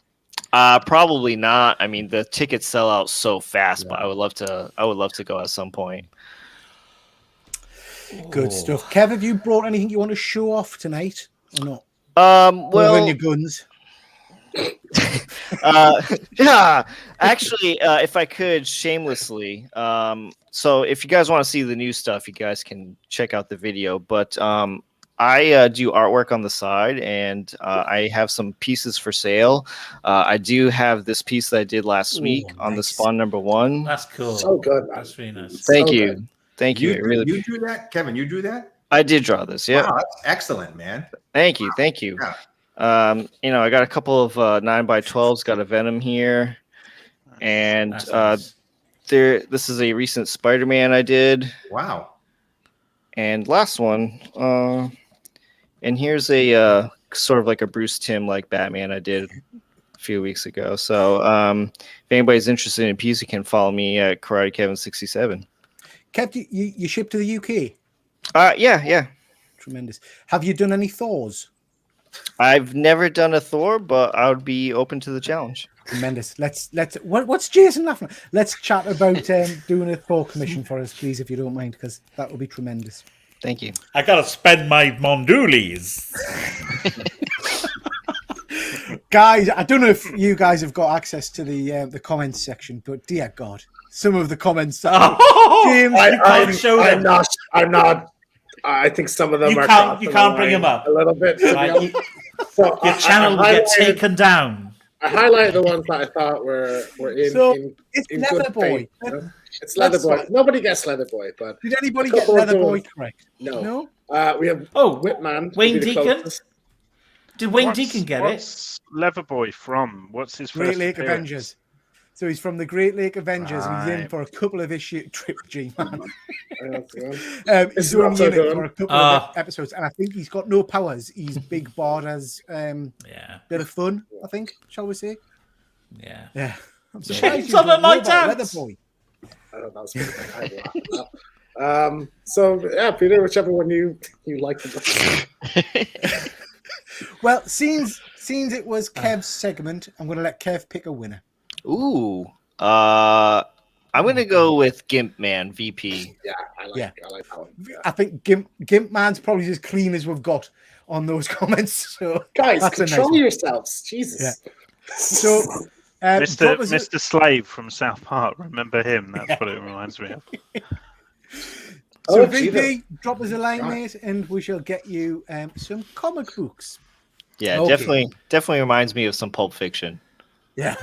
Probably not. I mean, the tickets sell out so fast, but I would love to go at some point. Good stuff. Kev, have you brought anything you want to show off tonight or not? Well, in your guns. Yeah, actually, if I could shamelessly, so if you guys want to see the new stuff, you guys can check out the video. But I do artwork on the side, and I have some pieces for sale. I do have this piece that I did last week on the Spawn #1. That's cool. So good, man. That's really nice. Thank So you. good. Thank you. You drew that, Kevin? You drew that? I did draw this. Yeah. Wow, that's excellent, man. Thank you. Thank you. Yeah. I got a couple of 9x12s. Got a Venom here, and That's nice. this is a recent Spider-Man I did. Wow. And last one, and here's a sort of like a Bruce Timm like Batman I did a few weeks ago. So if anybody's interested in a piece, you can follow me at Karate Kevin 67. Kev, you shipped to the UK? Yeah. Tremendous. Have you done any Thors? I've never done a Thor, but I would be open to the challenge. Tremendous. What's Jason laughing at? Let's chat about doing a Thor commission for us, please, if you don't mind, because that will be tremendous. Thank you. I gotta spend my mondoolies. Guys, I don't know if you guys have got access to the comments section, but dear God, some of the comments. James, I'm not. I think some of them You are. can't bring them up a little bit. Right, So your channel will get taken down. I highlighted the ones that I thought were in. So, in it's in Leather good Boy. faith, you know? It's Leather That's Boy. fine. Nobody gets Leather Boy, but Did anybody a get couple of Leather Boy those- correct? no. We have Whitman. Wayne would be the Deacon? closest. Did Wayne Deacon get it? What's Leatherboy from? What's his Great first Lake appearance? Avengers. So he's from the Great Lake Avengers, and he's in Right. for a couple of issues. Trip G, man. It's He's not only so in it good. for a couple of episodes, and I think he's got no powers. He's big Barda's bit of fun, I think, shall we say? Yeah. Yeah. I'm surprised you Summer don't know night about out. Weather Boy. I don't know. So yeah, Peter, whichever one you like the best. Well, seems it was Kev's segment, I'm going to let Kev pick a winner. Ooh. I'm gonna go with Gimp Man VP. Yeah, I like that one. Yeah. I think Gimp Man's probably as clean as we've got on those comments. So Guys, that's a nice control one. yourselves. Jesus. Yeah. So, Mr. Slave from South Park. Remember him? That's what it reminds me of. So Oh, VP, drop us a line, mate, and we shall get you some comic books. Yeah, Okay. definitely reminds me of some Pulp Fiction. Yeah.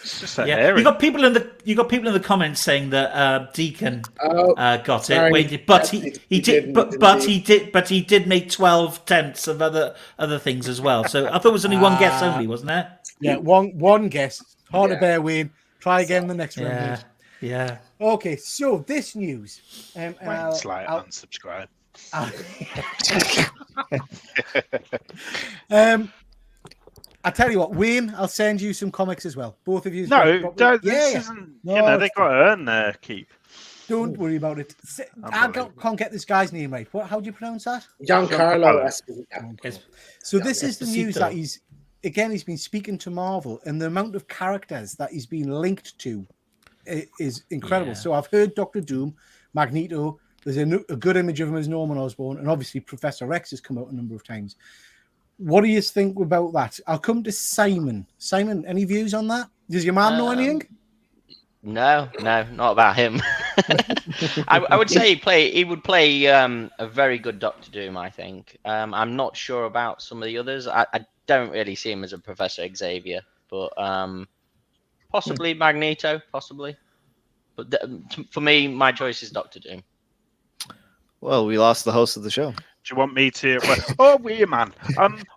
It's just so Yeah, hairy. you got people in the comments saying that Deacon got sorry. it. Wait, but Yes, he did, but he did make 12 tenths of other things as well. So I thought it was only one guess only, wasn't there? Yeah, one guess. Hard to bear, Wayne. Try again the next round. Yeah, mate. yeah. Okay, so this news. Wayne's like unsubscribe. I tell you what, Wayne, I'll send you some comics as well. Both of you. No, this isn't. No, They got to earn their keep. Don't worry about it. I can't get this guy's name right. How do you pronounce that? Giancarlo Esposito. So this is the news Esposito. that he's been speaking to Marvel, and the amount of characters that he's been linked to is incredible. Yeah. So I've heard Doctor Doom, Magneto. There's a good image of him as Norman Osborn, and obviously Professor X has come out a number of times. What do you think about that? I'll come to Simon. Simon, any views on that? Does your man know anything? No, not about him. I would say he would play a very good Doctor Doom, I think. I'm not sure about some of the others. I don't really see him as a Professor Xavier, but possibly Magneto, possibly. But for me, my choice is Doctor Doom. Well, we lost the host of the show. Do you want me to? Oh, weird man.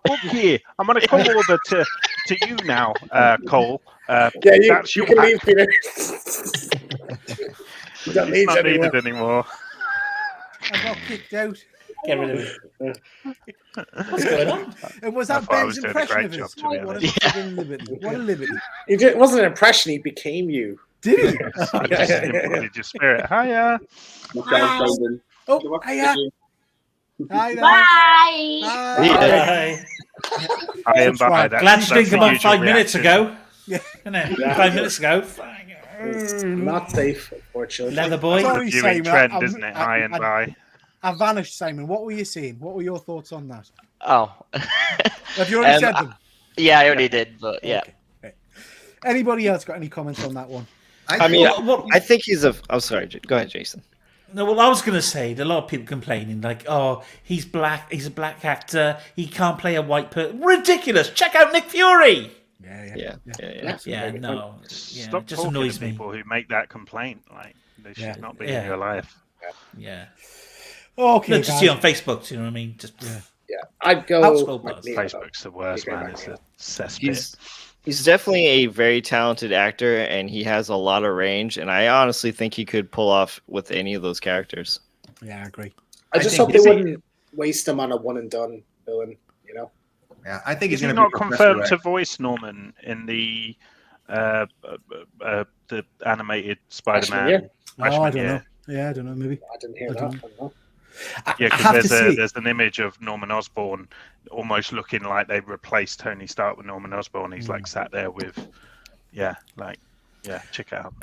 Okay, I'm going to come over to you now, Cole. Yeah, that's you your can leave, Peter. You don't He's need not anymore. needed anymore. I got kicked out. Get rid of it. What's going on? And was I that thought I Ben's was doing a impression great of job, us? to be What a honest. friggin' liberty. What a liberty. It wasn't an impression. He became you. Did he? I just embodied your spirit. Hiya. Oh, hiya. Hi there. Bye. Hi. I am by. Glad you didn't come on 5 minutes ago. Yeah. Isn't it? 5 minutes ago. Not safe, unfortunately. Leather boy. Sorry, The viewing Simon, trend, isn't it? High and I- by. I vanished, Simon. What were you saying? What were your thoughts on that? Oh, Have you already said them? yeah, I already did, but yeah. Okay, right. Anybody else got any comments on that one? I mean, What- I think he's a. I'm sorry. Go ahead, Jason. No, well, I was going to say that a lot of people complaining, like, oh, he's black, he's a black actor, he can't play a white person. Ridiculous! Check out Nick Fury! Yeah. Yeah, no. Yeah, Stop it just talking annoys to me. people who make that complaint. Like they should not be in Yeah. your life. Yeah. Okay, No, just guys. see on Facebook, do you know what I mean? Just Yeah, I'd go. Outscroll past. Facebook's the worst, man. It's a cesspit. He's definitely a very talented actor, and he has a lot of range. And I honestly think he could pull off with any of those characters. Yeah, I agree. I just think- hope they wouldn't waste him on a one and done villain. You know. Yeah, I think Is he's he going to not be Professor confirmed X. to voice Norman in the animated Spider-Man? Oh, I don't year? know. Yeah, I don't know. Maybe. I didn't hear I that. don't I don't know. Yeah, I have to because say, there's an image of Norman Osborn almost looking like they replaced Tony Stark with Norman Osborn. He's like sat there with, check it out.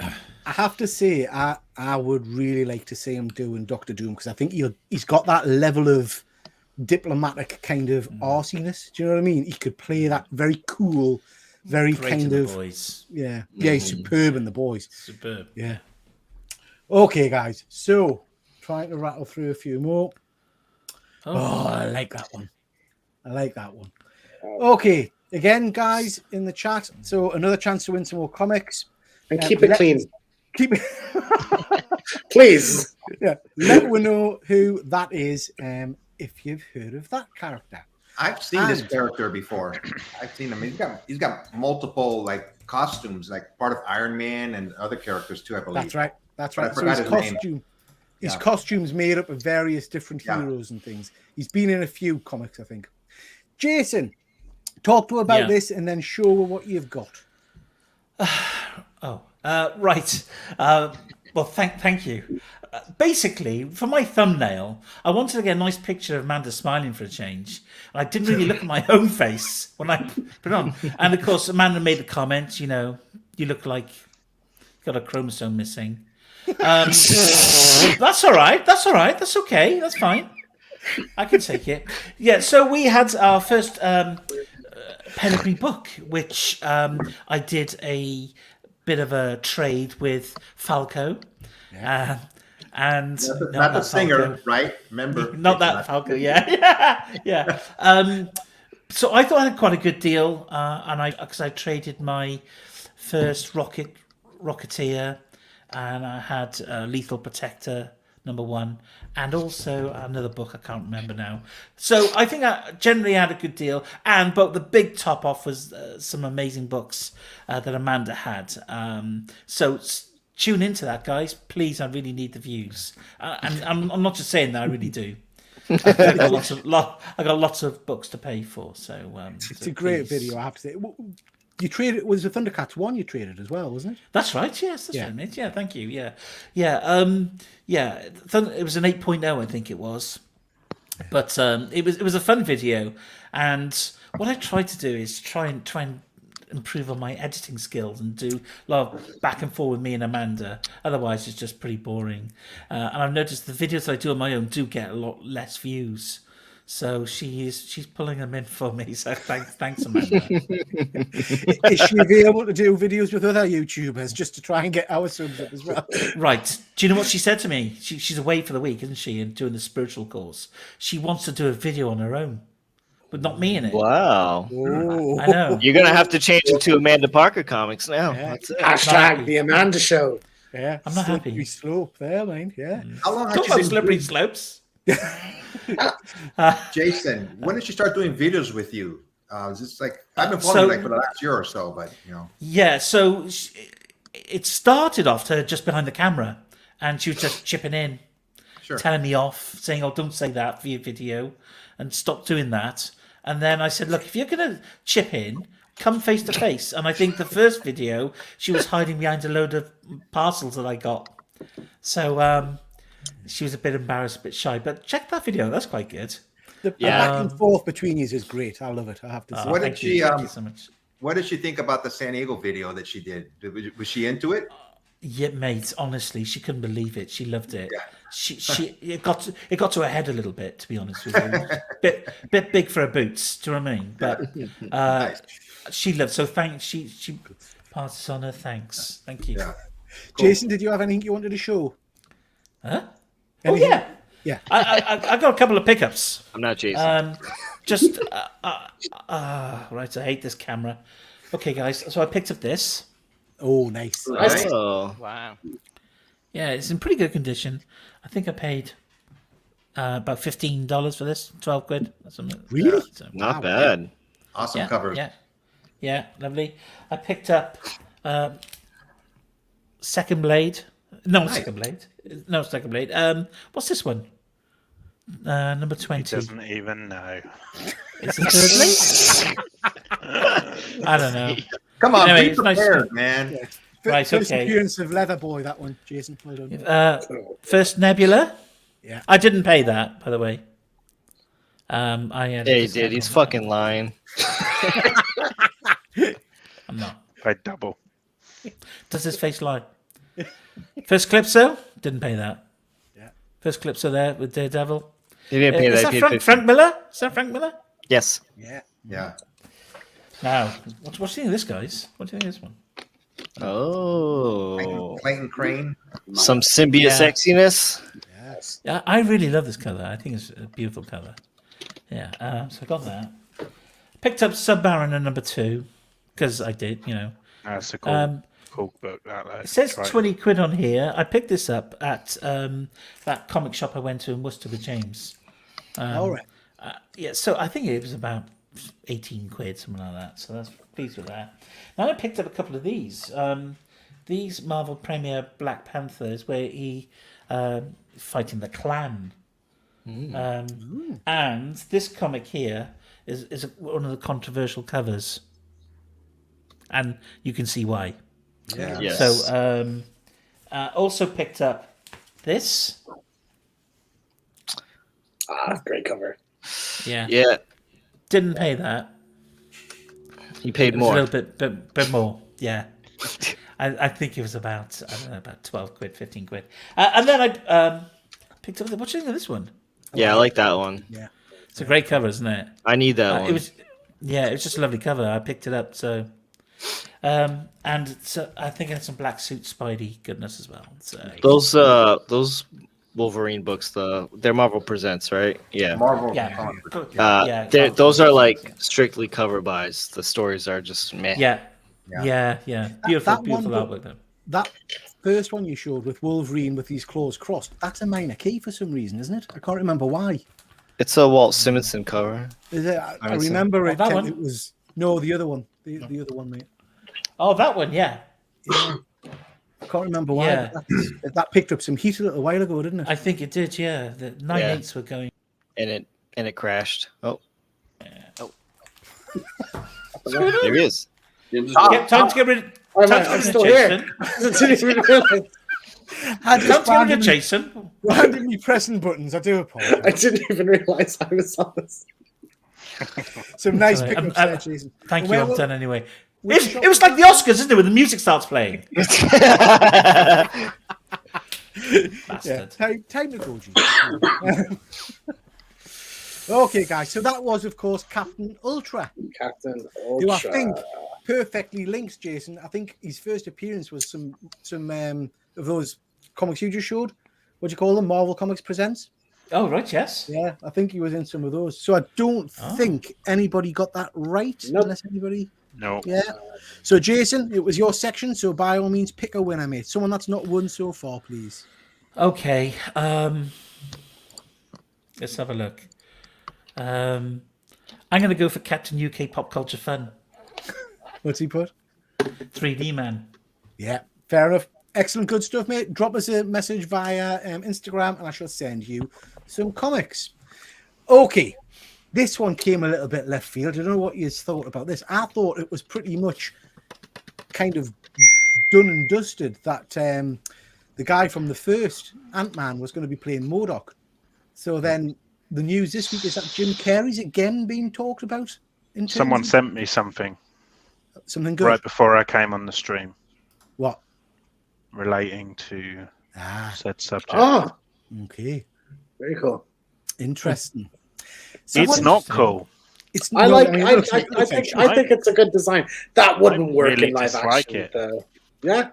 I have to say, I would really like to see him doing Doctor Doom because I think he's got that level of diplomatic kind of arsiness. Do you know what I mean? He could play that very cool, very great kind in the of boys. yeah. He's superb in the boys. Superb. Yeah. Okay, guys. So trying to rattle through a few more. Oh, I like that one. Okay, again, guys, in the chat. So another chance to win some more comics. And keep it clean, Keep it. please. Yeah. Let me know who that is. If you've heard of that character. I've seen this And- character before. I've seen him. He's got multiple like costumes, like part of Iron Man and other characters too, I believe. That's right. That's But I right. So forgot his his name. costume, his Yeah. costume's made up of various different Yeah. heroes and things. He's been in a few comics, I think. Jason, talk to her about Yeah. this and then show her what you've got. Right. Well, thank you. Basically, for my thumbnail, I wanted to get a nice picture of Amanda smiling for a change. And I didn't really look at my own face when I put it on. And of course, Amanda made the comment, you know, you look like you've got a chromosome missing. That's all right. That's all right. That's okay. That's fine. I can take it. Yeah, so we had our first Pedigree book, which I did a bit of a trade with Falco. And Not the singer, Falco. right? Remember, Not that Falco, yeah. Yeah. So I thought I had quite a good deal, and because I traded my first Rocketeer, and I had Lethal Protector #1, and also another book I can't remember now. So I think I generally had a good deal, but the big top off was some amazing books that Amanda had. So tune into that, guys. Please, I really need the views, and I'm not just saying that. I really do. I got lots of books to pay for, so It's a great video, I have to say. You traded, was the Thundercats 1 you traded as well, wasn't it? That's right. Yes, that's Yeah. right, mate. Yeah, thank you. Yeah. It was an 8.0, I think it was, but it was a fun video, and what I tried to do is try and improve on my editing skills and do a lot of back and forth with me and Amanda. Otherwise, it's just pretty boring. And I've noticed the videos I do on my own do get a lot less views. So she's pulling them in for me. So thanks, Amanda. Is she able to do videos with other YouTubers just to try and get our subs up as well? Right. Do you know what she said to me? She's away for the week, isn't she? And doing the spiritual course. She wants to do a video on her own, but not me in it. Wow. Oh. I know. You're gonna have to change it to Amanda Parker comics now. Yeah. That's it. Hashtag the Amanda Show. Yeah, I'm not happy. slippery slope there, man. Yeah. How long has Talk she about been slippery doing- slopes. Jason, when did she start doing videos with you? Is this like I've been So- following you like for the last year or so, but you know. Yeah, so it started off her just behind the camera, and she was just chipping in, Sure. telling me off, saying, "Oh, don't say that for your video, and stop doing that." And then I said, "Look, if you're gonna chip in, come face to face." And I think the first video, she was hiding behind a load of parcels that I got, so she was a bit embarrassed, a bit shy. But check that video; that's quite good. The Yeah. back and forth between you is great. I love it. I have to say. What did Thank she, you. Thank you so much. What did she think about the San Diego video that she did? Was she into it? Yeah, mate. Honestly, she couldn't believe it. She loved it. Yeah. It got to her head a little bit, to be honest with you. bit big for her boots. Do you know what I mean? But Nice. she loved. So she passes on her thanks. Thank you. Yeah. Jason, did you have anything you wanted to show? Huh? Oh Anything? yeah. Yeah. I got a couple of pickups. I'm not Jason. Just right. I hate this camera. Okay, guys. So I picked up this. Oh, nice. Right. Oh, Wow. Yeah, it's in pretty good condition. I think I paid about $15 for this, 12 quid or something. Really? So, not bad. Awesome yeah, cover. yeah, lovely. I picked up Second Blade. No, Nice. Second Blade. No, Second Blade. What's this one? Number He 20. doesn't even know. Is it Thirdly? I don't know. Come on, Anyway, be it's nice. prepared, man. Right, First okay. appearance of Leather Boy, that one, Jason. Well done. First Nebula. Yeah. I didn't pay that, by the way. I had. Yeah, he did. He's fucking lying. I'm not. By double. Does his face lie? First Calypso, didn't pay that. Yeah. First Calypso there with Daredevil. He didn't pay Is that. that He Frank, paid- Frank Miller? Is that Frank Miller? Yes. Yeah. Yeah. Now, what do you think of this, guys? What do you think of this one? Oh, Clayton Crane. some symbiote Yeah. sexiness. Yes. Yeah, I really love this color. I think it's a beautiful color. Yeah, so I got that. Picked up Sub-Baron at number 2 because I did, you know. That's a cool, cool book. It says 20 quid on here. I picked this up at that comic shop I went to in Worcester with James. All right. Yeah, so I think it was about 18 quid, something like that. So that's pleased with that. Then I picked up a couple of these. These Marvel Premier Black Panthers, where he fighting the Klan. And this comic here is one of the controversial covers, and you can see why. Yeah. Yes. So also picked up this. Great cover. Yeah. Yeah. Didn't pay that. You paid It was more. a little bit more. Yeah. I think it was about, I don't know, about 12 quid, 15 quid. And then I picked up, what do you think of this one? Yeah, I like that one. Yeah. It's a great cover, isn't it? I need that one. It was just a lovely cover. I picked it up, so. And so I think it had some black suit Spidey goodness as well. So those Wolverine books, they're Marvel Presents, right? Yeah. Marvel. yeah. Those are like strictly cover buys. The stories are just meh. Yeah. Beautiful, That beautiful one, artwork though. That first one you showed with Wolverine with these claws crossed, that's a minor key for some reason, isn't it? I can't remember why. It's a Walt Simonson cover. Is it? I remember it. that one? It was the other one. The other one, mate. Oh, that one, yeah. Yeah. I can't remember why. Yeah. But that picked up some heat a little while ago, didn't it? I think it did, yeah. The 9/8s were going. And it crashed. Oh. There There he is. Time to get rid of. I'm still here. I Time just to get rid of Jason. randomly pressing buttons. I do apologize. I didn't even realize I was on this. Some nice Sorry, pickups I'm- there, Jason. Thank you, Where I'm will- done anyway. which It was like the Oscars, isn't it, when the music starts playing? Yeah, Bastard. time to go, Jason. Okay, guys. So that was, of course, Captain Ultra, Captain who I Ultra. think perfectly links Jason. I think his first appearance was some of those comics you just showed. What do you call them? Marvel Comics Presents. Oh, right, yes. Yeah, I think he was in some of those. So I don't think anybody got that right, Nope. unless anybody. No. Yeah. So Jason, it was your section. So by all means, pick a winner, mate. Someone that's not won so far, please. Okay. Let's have a look. I'm going to go for Captain UK Pop Culture Fun. What's he put? 3D Man. Yeah, fair enough. Excellent, good stuff, mate. Drop us a message via Instagram, and I shall send you some comics. Okay, this one came a little bit left field. I don't know what you thought about this. I thought it was pretty much kind of done and dusted that the guy from the first Ant-Man was going to be playing MODOK. So then the news this week is that Jim Carrey's again being talked about. In terms Someone of sent me something something good. right before I came on the stream What? relating to said subject. Oh, Okay. very cool. Interesting. So It's what- not cool. It's I no, like. mean, I look, think. look, I think it's a good design. That wouldn't work really in live dislike action. it. Though. Yeah.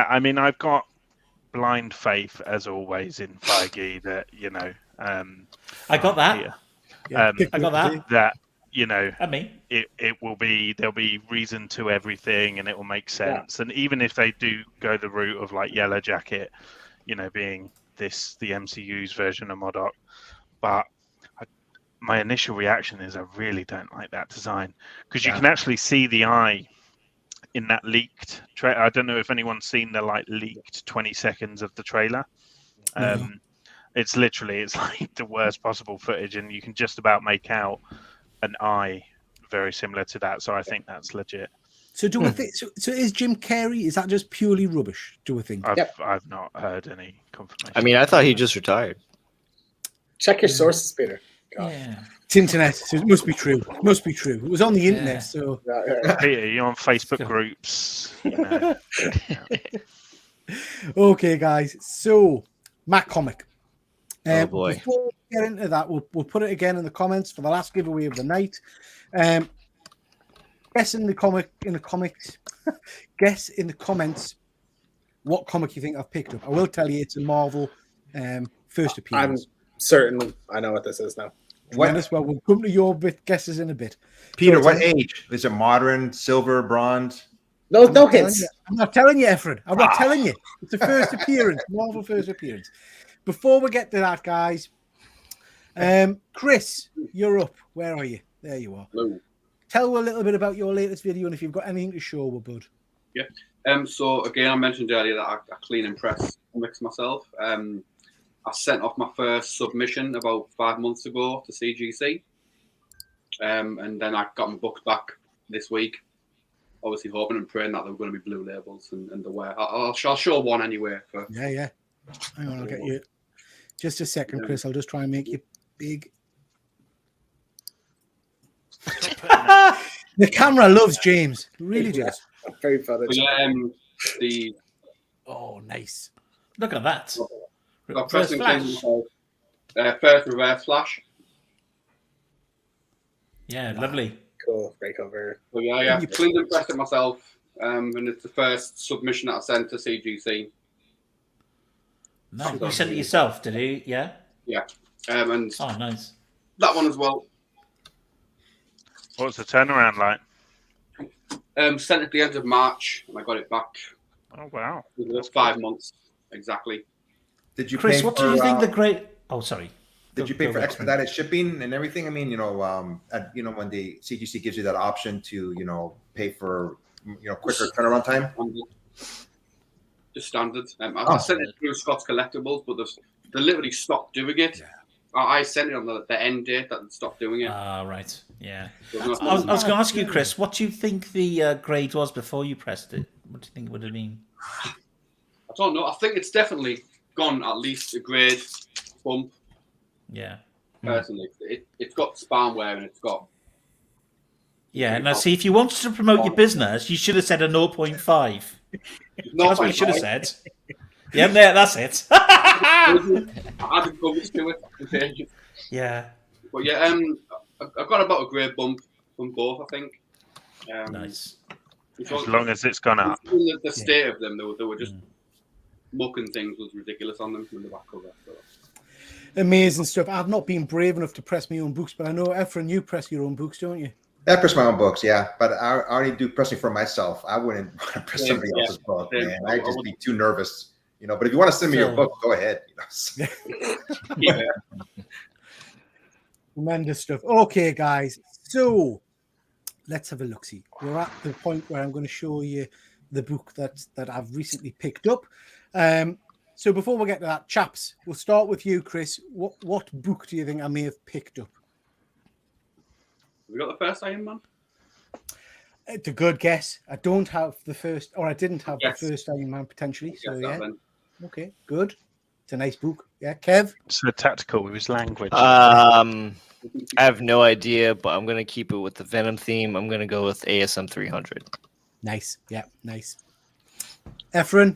I mean, I've got blind faith as always in Feige that I got that. yeah, yeah, I got that. that And me. it will be, there'll be reason to everything and it will make sense. And even if they do go the route of like Yellow Jacket, being the MCU's version of MODOK, but my initial reaction is I really don't like that design because you can actually see the eye in that leaked trailer. I don't know if anyone's seen the leaked 20 seconds of the trailer. It's like the worst possible footage, and you can just about make out an eye very similar to that. So I think that's legit. So do we think? So is Jim Carrey? Is that just purely rubbish? Do we think? I've not heard any confirmation. I mean, I thought he just retired. Check your sources, Peter. God. Yeah. It's internet, so it must be true. It must be true. It was on the internet, so Peter, you're on Facebook groups. okay, guys. So Matt Comic. Oh, boy. Before we get into that, we'll put it again in the comments for the last giveaway of the night. Guess in the comments what comic you think I've picked up. I will tell you it's a Marvel first appearance. I'm certain I know what this is now. Well, we'll come to your guesses in a bit. Peter, So what age? Is it modern, silver, bronze? No I'm not telling hints. you. I'm not telling you, Efren. I'm not telling you. It's a first appearance, Marvel first appearance. Before we get to that, guys, Chris, you're up. Where are you? There you are. Hello. Tell a little bit about your latest video and if you've got anything to show, we're bud. Yeah. So again, I mentioned earlier that I clean and press comics myself. I sent off my first submission about 5 months ago to CGC, and then I got my books back this week. Obviously, hoping and praying that they were going to be blue labels and the way. I'll show one anyway. Yeah. Hang on, I'll get you. Just a second, Chris. I'll just try and make you big. The camera loves James. It really does. Very funny. Oh, nice. Look at that. Got First Flash. Flash. First reverse Flash. Yeah, lovely. Cool. Great cover. So yeah. Cleaned and pressed it myself. And it's the first submission that I sent to CGC. No, you sent it yourself, did you? Yeah. Yeah. And Oh, nice. that one as well. What's the turnaround like? Sent it at the end of March, and I got it back. Oh wow, It was 5 months exactly. Did you Chris, pay what for, do you think the great? Oh, sorry. Did you pay for expedited shipping and everything? I mean, when the CGC gives you that option to, pay for, quicker turnaround time. Just standard. I sent it through Scott's Collectibles, but they literally stopped doing it. Yeah. I sent it on the end date that they stopped doing it. Ah, right. Yeah. So I was going to ask you, Chris, what do you think the grade was before you pressed it? What do you think it would have been? I don't know. I think it's definitely gone at least a grade bump. Yeah. Personally, it's got spam wear and it's got. Yeah. Now, see, if you wanted to promote your business, you should have said a 0.5. That's what you should have said. Yeah, there, that's it. I added covers to it. Yeah. But yeah, I've got about a grade bump from both, I think. Nice. As long as it's gone up. The state of them, they were just muck and things was ridiculous on them from the back cover. So. Amazing stuff. I've not been brave enough to press my own books, but I know, Efren, you press your own books, don't you? I press my own books, yeah, but I already do pressing for myself. I wouldn't want to press somebody else's book, man. I'd just be too nervous. But if you want to send me your book, go ahead. Yeah. Tremendous stuff. Okay, guys. So let's have a look. See, we're at the point where I'm going to show you the book that I've recently picked up. So before we get to that, chaps, we'll start with you, Chris. What book do you think I may have picked up? We got the first Iron Man. It's a good guess. I don't have the first, or I didn't have the first Iron Man potentially. So yeah. Okay, good. It's a nice book. Yeah, Kev. So tactical with his language. I have no idea, but I'm gonna keep it with the Venom theme. I'm gonna go with ASM 300. Nice. Yeah, nice. Efren.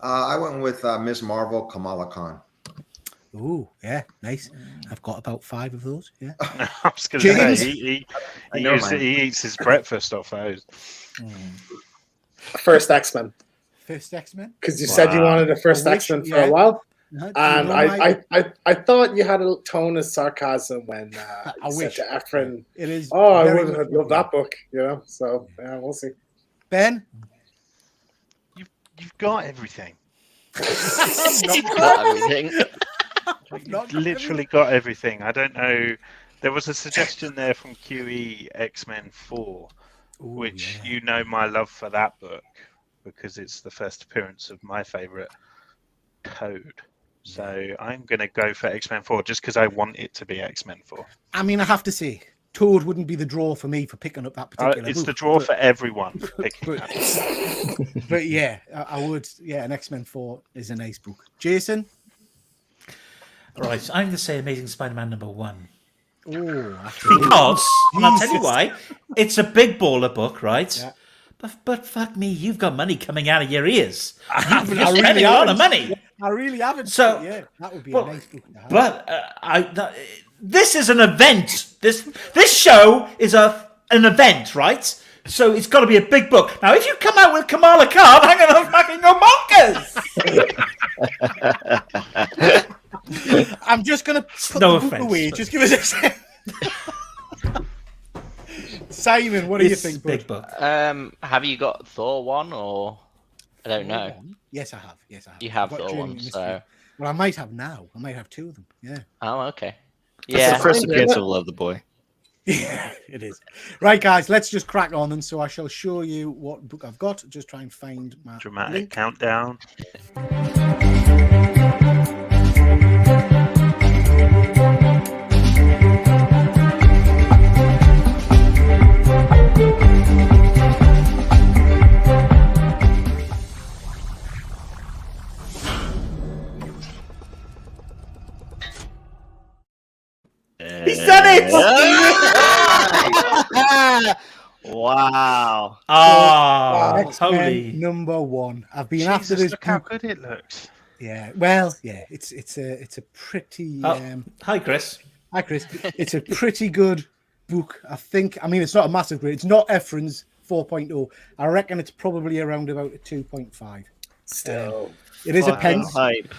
I went with Ms. Marvel, Kamala Khan. Oh, yeah, nice. I've got about 5 of those. Yeah. I was going to say he eats his breakfast off those. First X-Men. First X-Men. Because you said you wanted a first X-Men for a while. And I thought you had a tone of sarcasm when I wish to Efren. It is. Oh, I would have loved that book, So yeah, we'll see. Ben, you've got everything. You've got everything. You've literally got everything. I don't know. There was a suggestion there from QE X-Men 4, which my love for that book because it's the first appearance of my favorite Toad. So I'm going to go for X-Men 4 just because I want it to be X-Men 4. I mean, I have to say, Toad wouldn't be the draw for me for picking up that particular book. It's the draw for everyone. But yeah, I would. Yeah, an X-Men 4 is a nice book. Jason? Right, I'm going to say Amazing Spider-Man #1. Oh, because, and I'll tell you why, it's a big baller book, right? Yeah. But fuck me, you've got money coming out of your ears. I You're spending a lot of money. I really haven't. So, yeah, that would be a nice book to have. But this is an event. This show is an event, right? So it's got to be a big book. Now, if you come out with Kamala Khan, I'm going to fucking go bonkers. I'm just going to put the book away. Just give us a second. Simon, what do you think, big book. Have you got Thor 1 or I don't know? Yes, I have. Yes, I have. You have Thor 1, so well, I might have now. I might have 2 of them. Yeah. Oh, okay. Yeah. The first appearance of Love the Boy. Yeah, it is. Right, guys, let's just crack on. And so I shall show you what book I've got. Just try and find my Dramatic link. countdown. He said it! Wow. Oh, X-Men holy. #1. I've been Jesus, after this look how book. good it looks. Yeah, well, yeah, it's a pretty. Hi, Chris. Hi, Chris. It's a pretty good book. I think. I mean, it's not a massive grade. It's not Ephron's 4.0. I reckon it's probably around about a 2.5. Still, it is a Fucking pence. hype.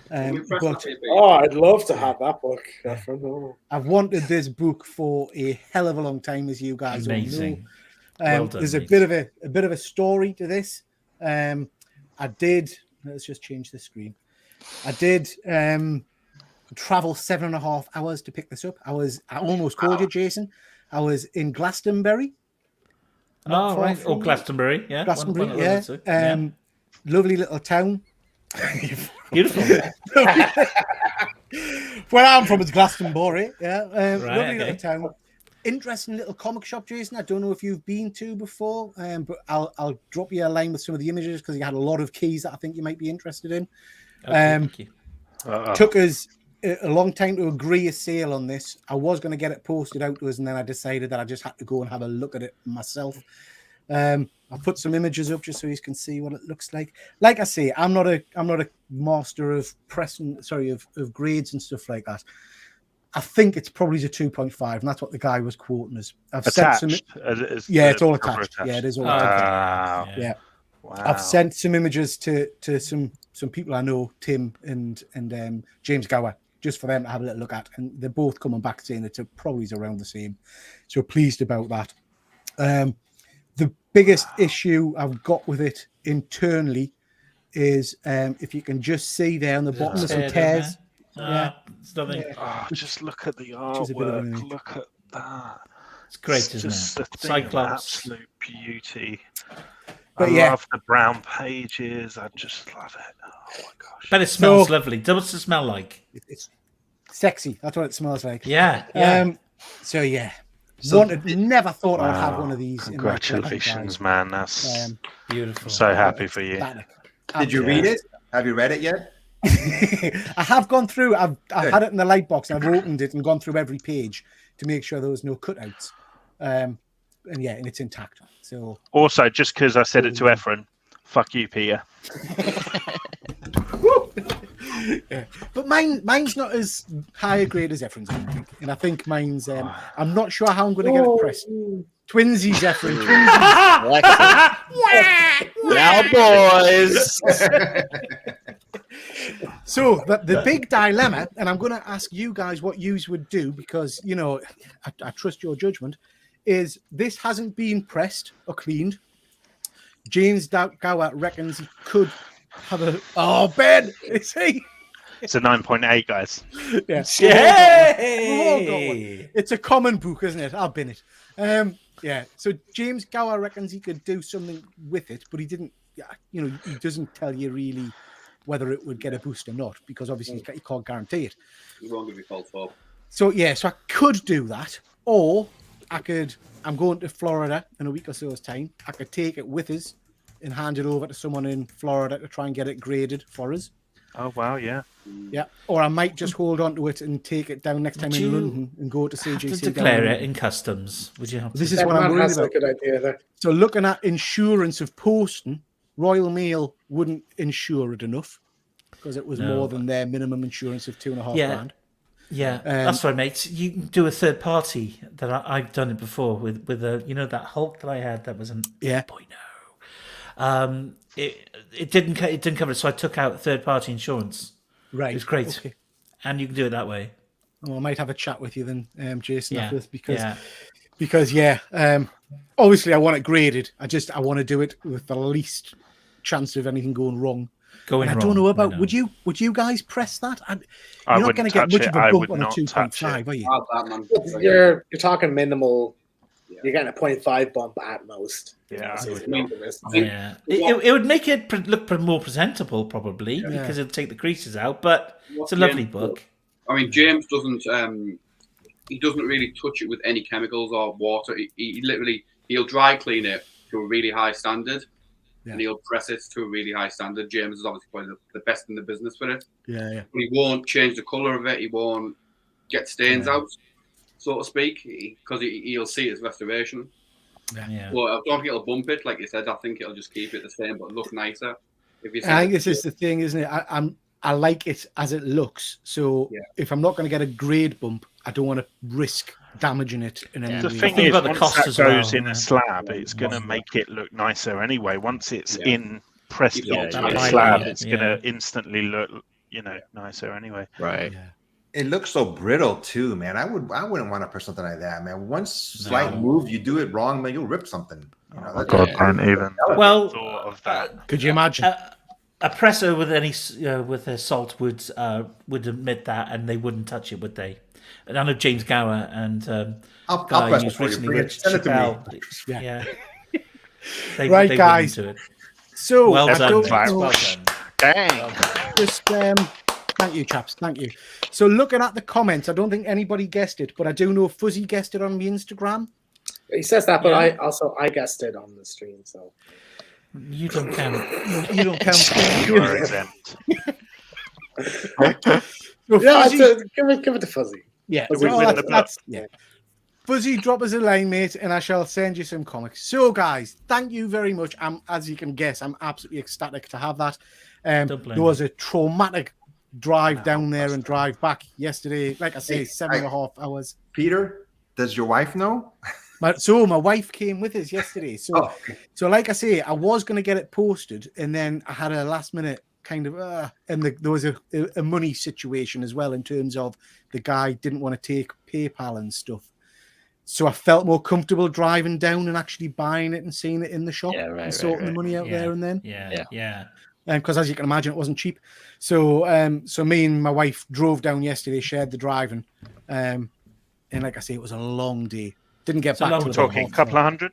But I'd love to have that book. I've wanted this book for a hell of a long time, as you guys all know. Amazing. Well done, There's a mate. bit of a story to this. I did. Let's just change the screen. I did travel 7.5 hours to pick this up. I almost called you, Jason. I was in Glastonbury. Oh, right. Or Glastonbury. Yeah. Glastonbury, one of yeah. those two. Lovely little town. Beautiful. Where I'm from is Glastonbury. Yeah. Lovely little okay. town. Interesting little comic shop, Jason. I don't know if you've been to before, but I'll drop you a line with some of the images because you had a lot of keys that I think you might be interested in. Okay, thank you. Took us a long time to agree a sale on this. I was going to get it posted out to us, and then I decided that I just had to go and have a look at it myself. I'll put some images up just so you can see what it looks like. Like I say, I'm not a master of of grades and stuff like that. I think it's probably a 2.5, and that's what the guy was quoting us. I've Attached. sent some. Yeah, it's all attached. Yeah, it is all attached. Yeah. Wow. I've sent some images to some people I know, Tim and James Gower, just for them to have a little look at, and they're both coming back saying it's probably around the same. So pleased about that. The biggest issue I've got with it internally is if you can just see there on the bottom of some tears. Yeah, it's nothing. Oh, just look at the is a bit of an artwork. image. Look at that. It's great, It's isn't just it? a thing of Cyclops. absolute beauty. But I yeah. love the brown pages. I just love it. Oh my gosh. But it smells lovely. What's it smell like? It's sexy. That's what it smells like. Yeah. So yeah. So- never thought I'd have one of these. Congratulations, man. That's Beautiful. I'm so happy for you. Did you read it? Have you read it yet? I have gone through. I've had it in the light box, and I've opened it and gone through every page to make sure there was no cutouts. And it's intact. So Also, just because I said it to Ephron, fuck you, Peter. yeah. But mine's not as high a grade as Ephron's, I don't think. And I think mine's. I'm not sure how I'm going to get it pressed. Twinsies, Ephron. Now, boys. So the big dilemma, and I'm going to ask you guys what you would do because I trust your judgment. Is this hasn't been pressed or cleaned? James Gower reckons he could have a. Oh, Ben, is he? It's a 9.8, guys. Yeah. Yay! It's a common book, isn't it? I'll bin it. Yeah. So James Gower reckons he could do something with it, but he didn't. He doesn't tell you really whether it would get a boost or not because obviously he can't guarantee it. It won't be called for. So yeah, so I could do that, or I'm going to Florida in a week or so's time. I could take it with us and hand it over to someone in Florida to try and get it graded for us. Oh wow, yeah. Yeah, or I might just hold on to it and take it down next time in London and go to Have CGC. to declare it in customs. Would you have to? This is what I'm worried That's a about. good idea there. So looking at insurance of posting, Royal Mail wouldn't insure it enough because it was more than their minimum insurance of $2.5 grand. Yeah, that's right, mate. You can do a third party. I've done it before with that Hulk that I had that was an 8.0. It didn't cover it, so I took out third party insurance. Right, It was great, Okay. and you can do it that way. Well, I might have a chat with you then, Jason, Yeah, after this because obviously I want it graded. I want to do it with the least chance of anything going wrong. Going and I wrong. don't know about. I know. Would you guys press that? I You're not going to get wouldn't much touch of it. a I bump would on a not touch 2.5, it. are you? You're talking minimal. You're getting a 0.5 bump at most. Yeah, So I it's would not. Yeah, it would make it look more presentable probably because it'll take the creases out. But it's a lovely book. I mean, James doesn't. He doesn't really touch it with any chemicals or water. He literally he'll dry clean it to a really high standard, and he'll press it to a really high standard. James is obviously probably the best in the business for it. Yeah. But he won't change the color of it. He won't get stains out, so to speak, because he'll see it as restoration. Yeah. Well, I don't think it'll bump it, like you said. I think it'll just keep it the same, but look nicer. If you I think this is the thing, isn't it? I like it as it looks. So if I'm not going to get a grade bump, I don't want to risk damaging it. In any The way. thing is, about the once cost that as well, goes in a slab, it's going to make it look nicer anyway. Once it's in pressed onto the yeah. slab, it's going to instantly look, nicer anyway. Right. Yeah. It looks so brittle too, man. I wouldn't want to press something like that, man. One slight move, you do it wrong, man, you'll rip something. God, don't even. Well, thought of that. Could you imagine? A presser with with a salt would admit that, and they wouldn't touch it, would they? And I know James Gower and I'll guy press it who's for you. recently Bring it. with Send it to me. Chappelle. Yeah. They Right, wouldn't guys. do it. So Well I done, don't mate. know- Well done. Dang. Just thank you, chaps. Thank you. So looking at the comments, I don't think anybody guessed it, but I do know Fuzzy guessed it on the Instagram. He says that, but I guessed it on the stream. So You don't count. You don't count. You are exempt. So yeah, Fuzzy, give it to Fuzzy. yeah, Fuzzy well, win that's- the that's- yeah. Fuzzy, drop us a line, mate, and I shall send you some comics. So, guys, thank you very much. As you can guess, I'm absolutely ecstatic to have that. Don't blame There was a traumatic drive down there and drive back yesterday. Like I say, 7.5 hours. Peter, does your wife know? My wife came with us yesterday. So, so like I say, I was going to get it posted, and then I had a last minute kind of, and there was a money situation as well in terms of the guy didn't want to take PayPal and stuff. So I felt more comfortable driving down and actually buying it and seeing it in the shop and sorting the money out there and then. Yeah. Because as you can imagine, it wasn't cheap. So, so me and my wife drove down yesterday, shared the driving, and like I say, it was a long day. Didn't get back. We're talking couple of hundred.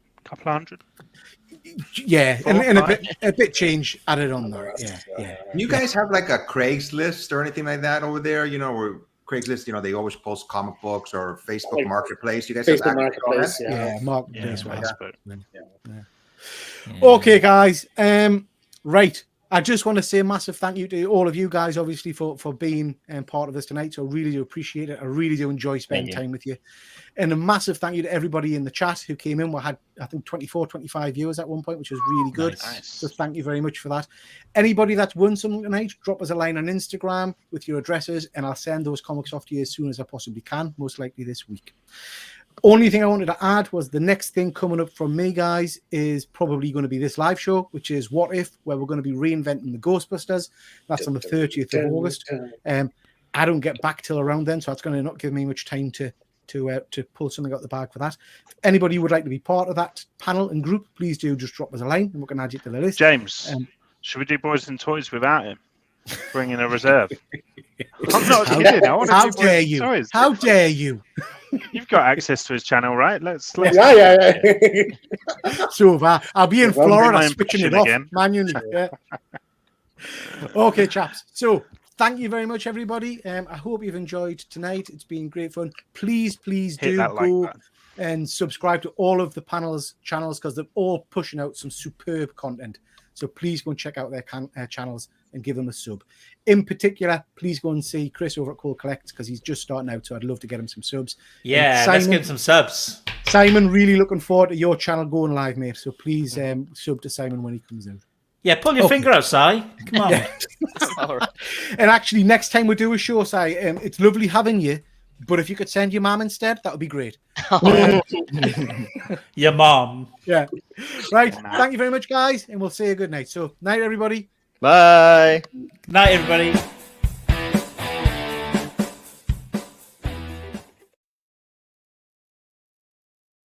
Yeah, and a bit change added on there. Yeah. You guys have like a Craigslist or anything like that over there? Where Craigslist, they always post comic books or Facebook Marketplace. You guys have Facebook Marketplace, Marketplace. Yeah. Okay, guys. Right. I just want to say a massive thank you to all of you guys, obviously, for being part of this tonight. So I really do appreciate it. I really do enjoy spending time with you. And a massive thank you to everybody in the chat who came in. We had, I think, 24, 25 viewers at one point, which was really good. Nice. So thank you very much for that. Anybody that's won something tonight, drop us a line on Instagram with your addresses, and I'll send those comics off to you as soon as I possibly can, most likely this week. Only thing I wanted to add was the next thing coming up from me, guys, is probably going to be this live show, which is What If, where we're going to be reinventing the Ghostbusters. That's on the 30th of August. I don't get back till around then, so that's going to not give me much time to pull something out the bag for that. If anybody would like to be part of that panel and group, please do just drop us a line and we can add you to the list. James, should we do Boys and Toys without him? Bring in a reserve. I'm not kidding. I want to How do dare Boys you? and Toys. How dare you? You've got access to his channel, right? Let's Yeah. So I'll be in It won't be Florida my switching it impression off. again. Man, you know. Okay, chaps. So thank you very much, everybody. I hope you've enjoyed tonight. It's been great fun. Please Hit do that like go button. and subscribe to all of the panels channels because they're all pushing out some superb content. So please go and check out their channels and give them a sub. In particular, please go and see Chris over at Cold Collects because he's just starting out. So I'd love to get him some subs. Yeah, let's get some subs. Simon, really looking forward to your channel going live, mate. So please sub to Simon when he comes out. Yeah, pull your finger out, Si. Come on. All right. And actually, next time we do a show, Si, it's lovely having you. But if you could send your mom instead, that would be great. Your mom. Yeah. Right. Thank you very much, guys. And we'll say a good night. So, night, everybody. Bye. Night, everybody.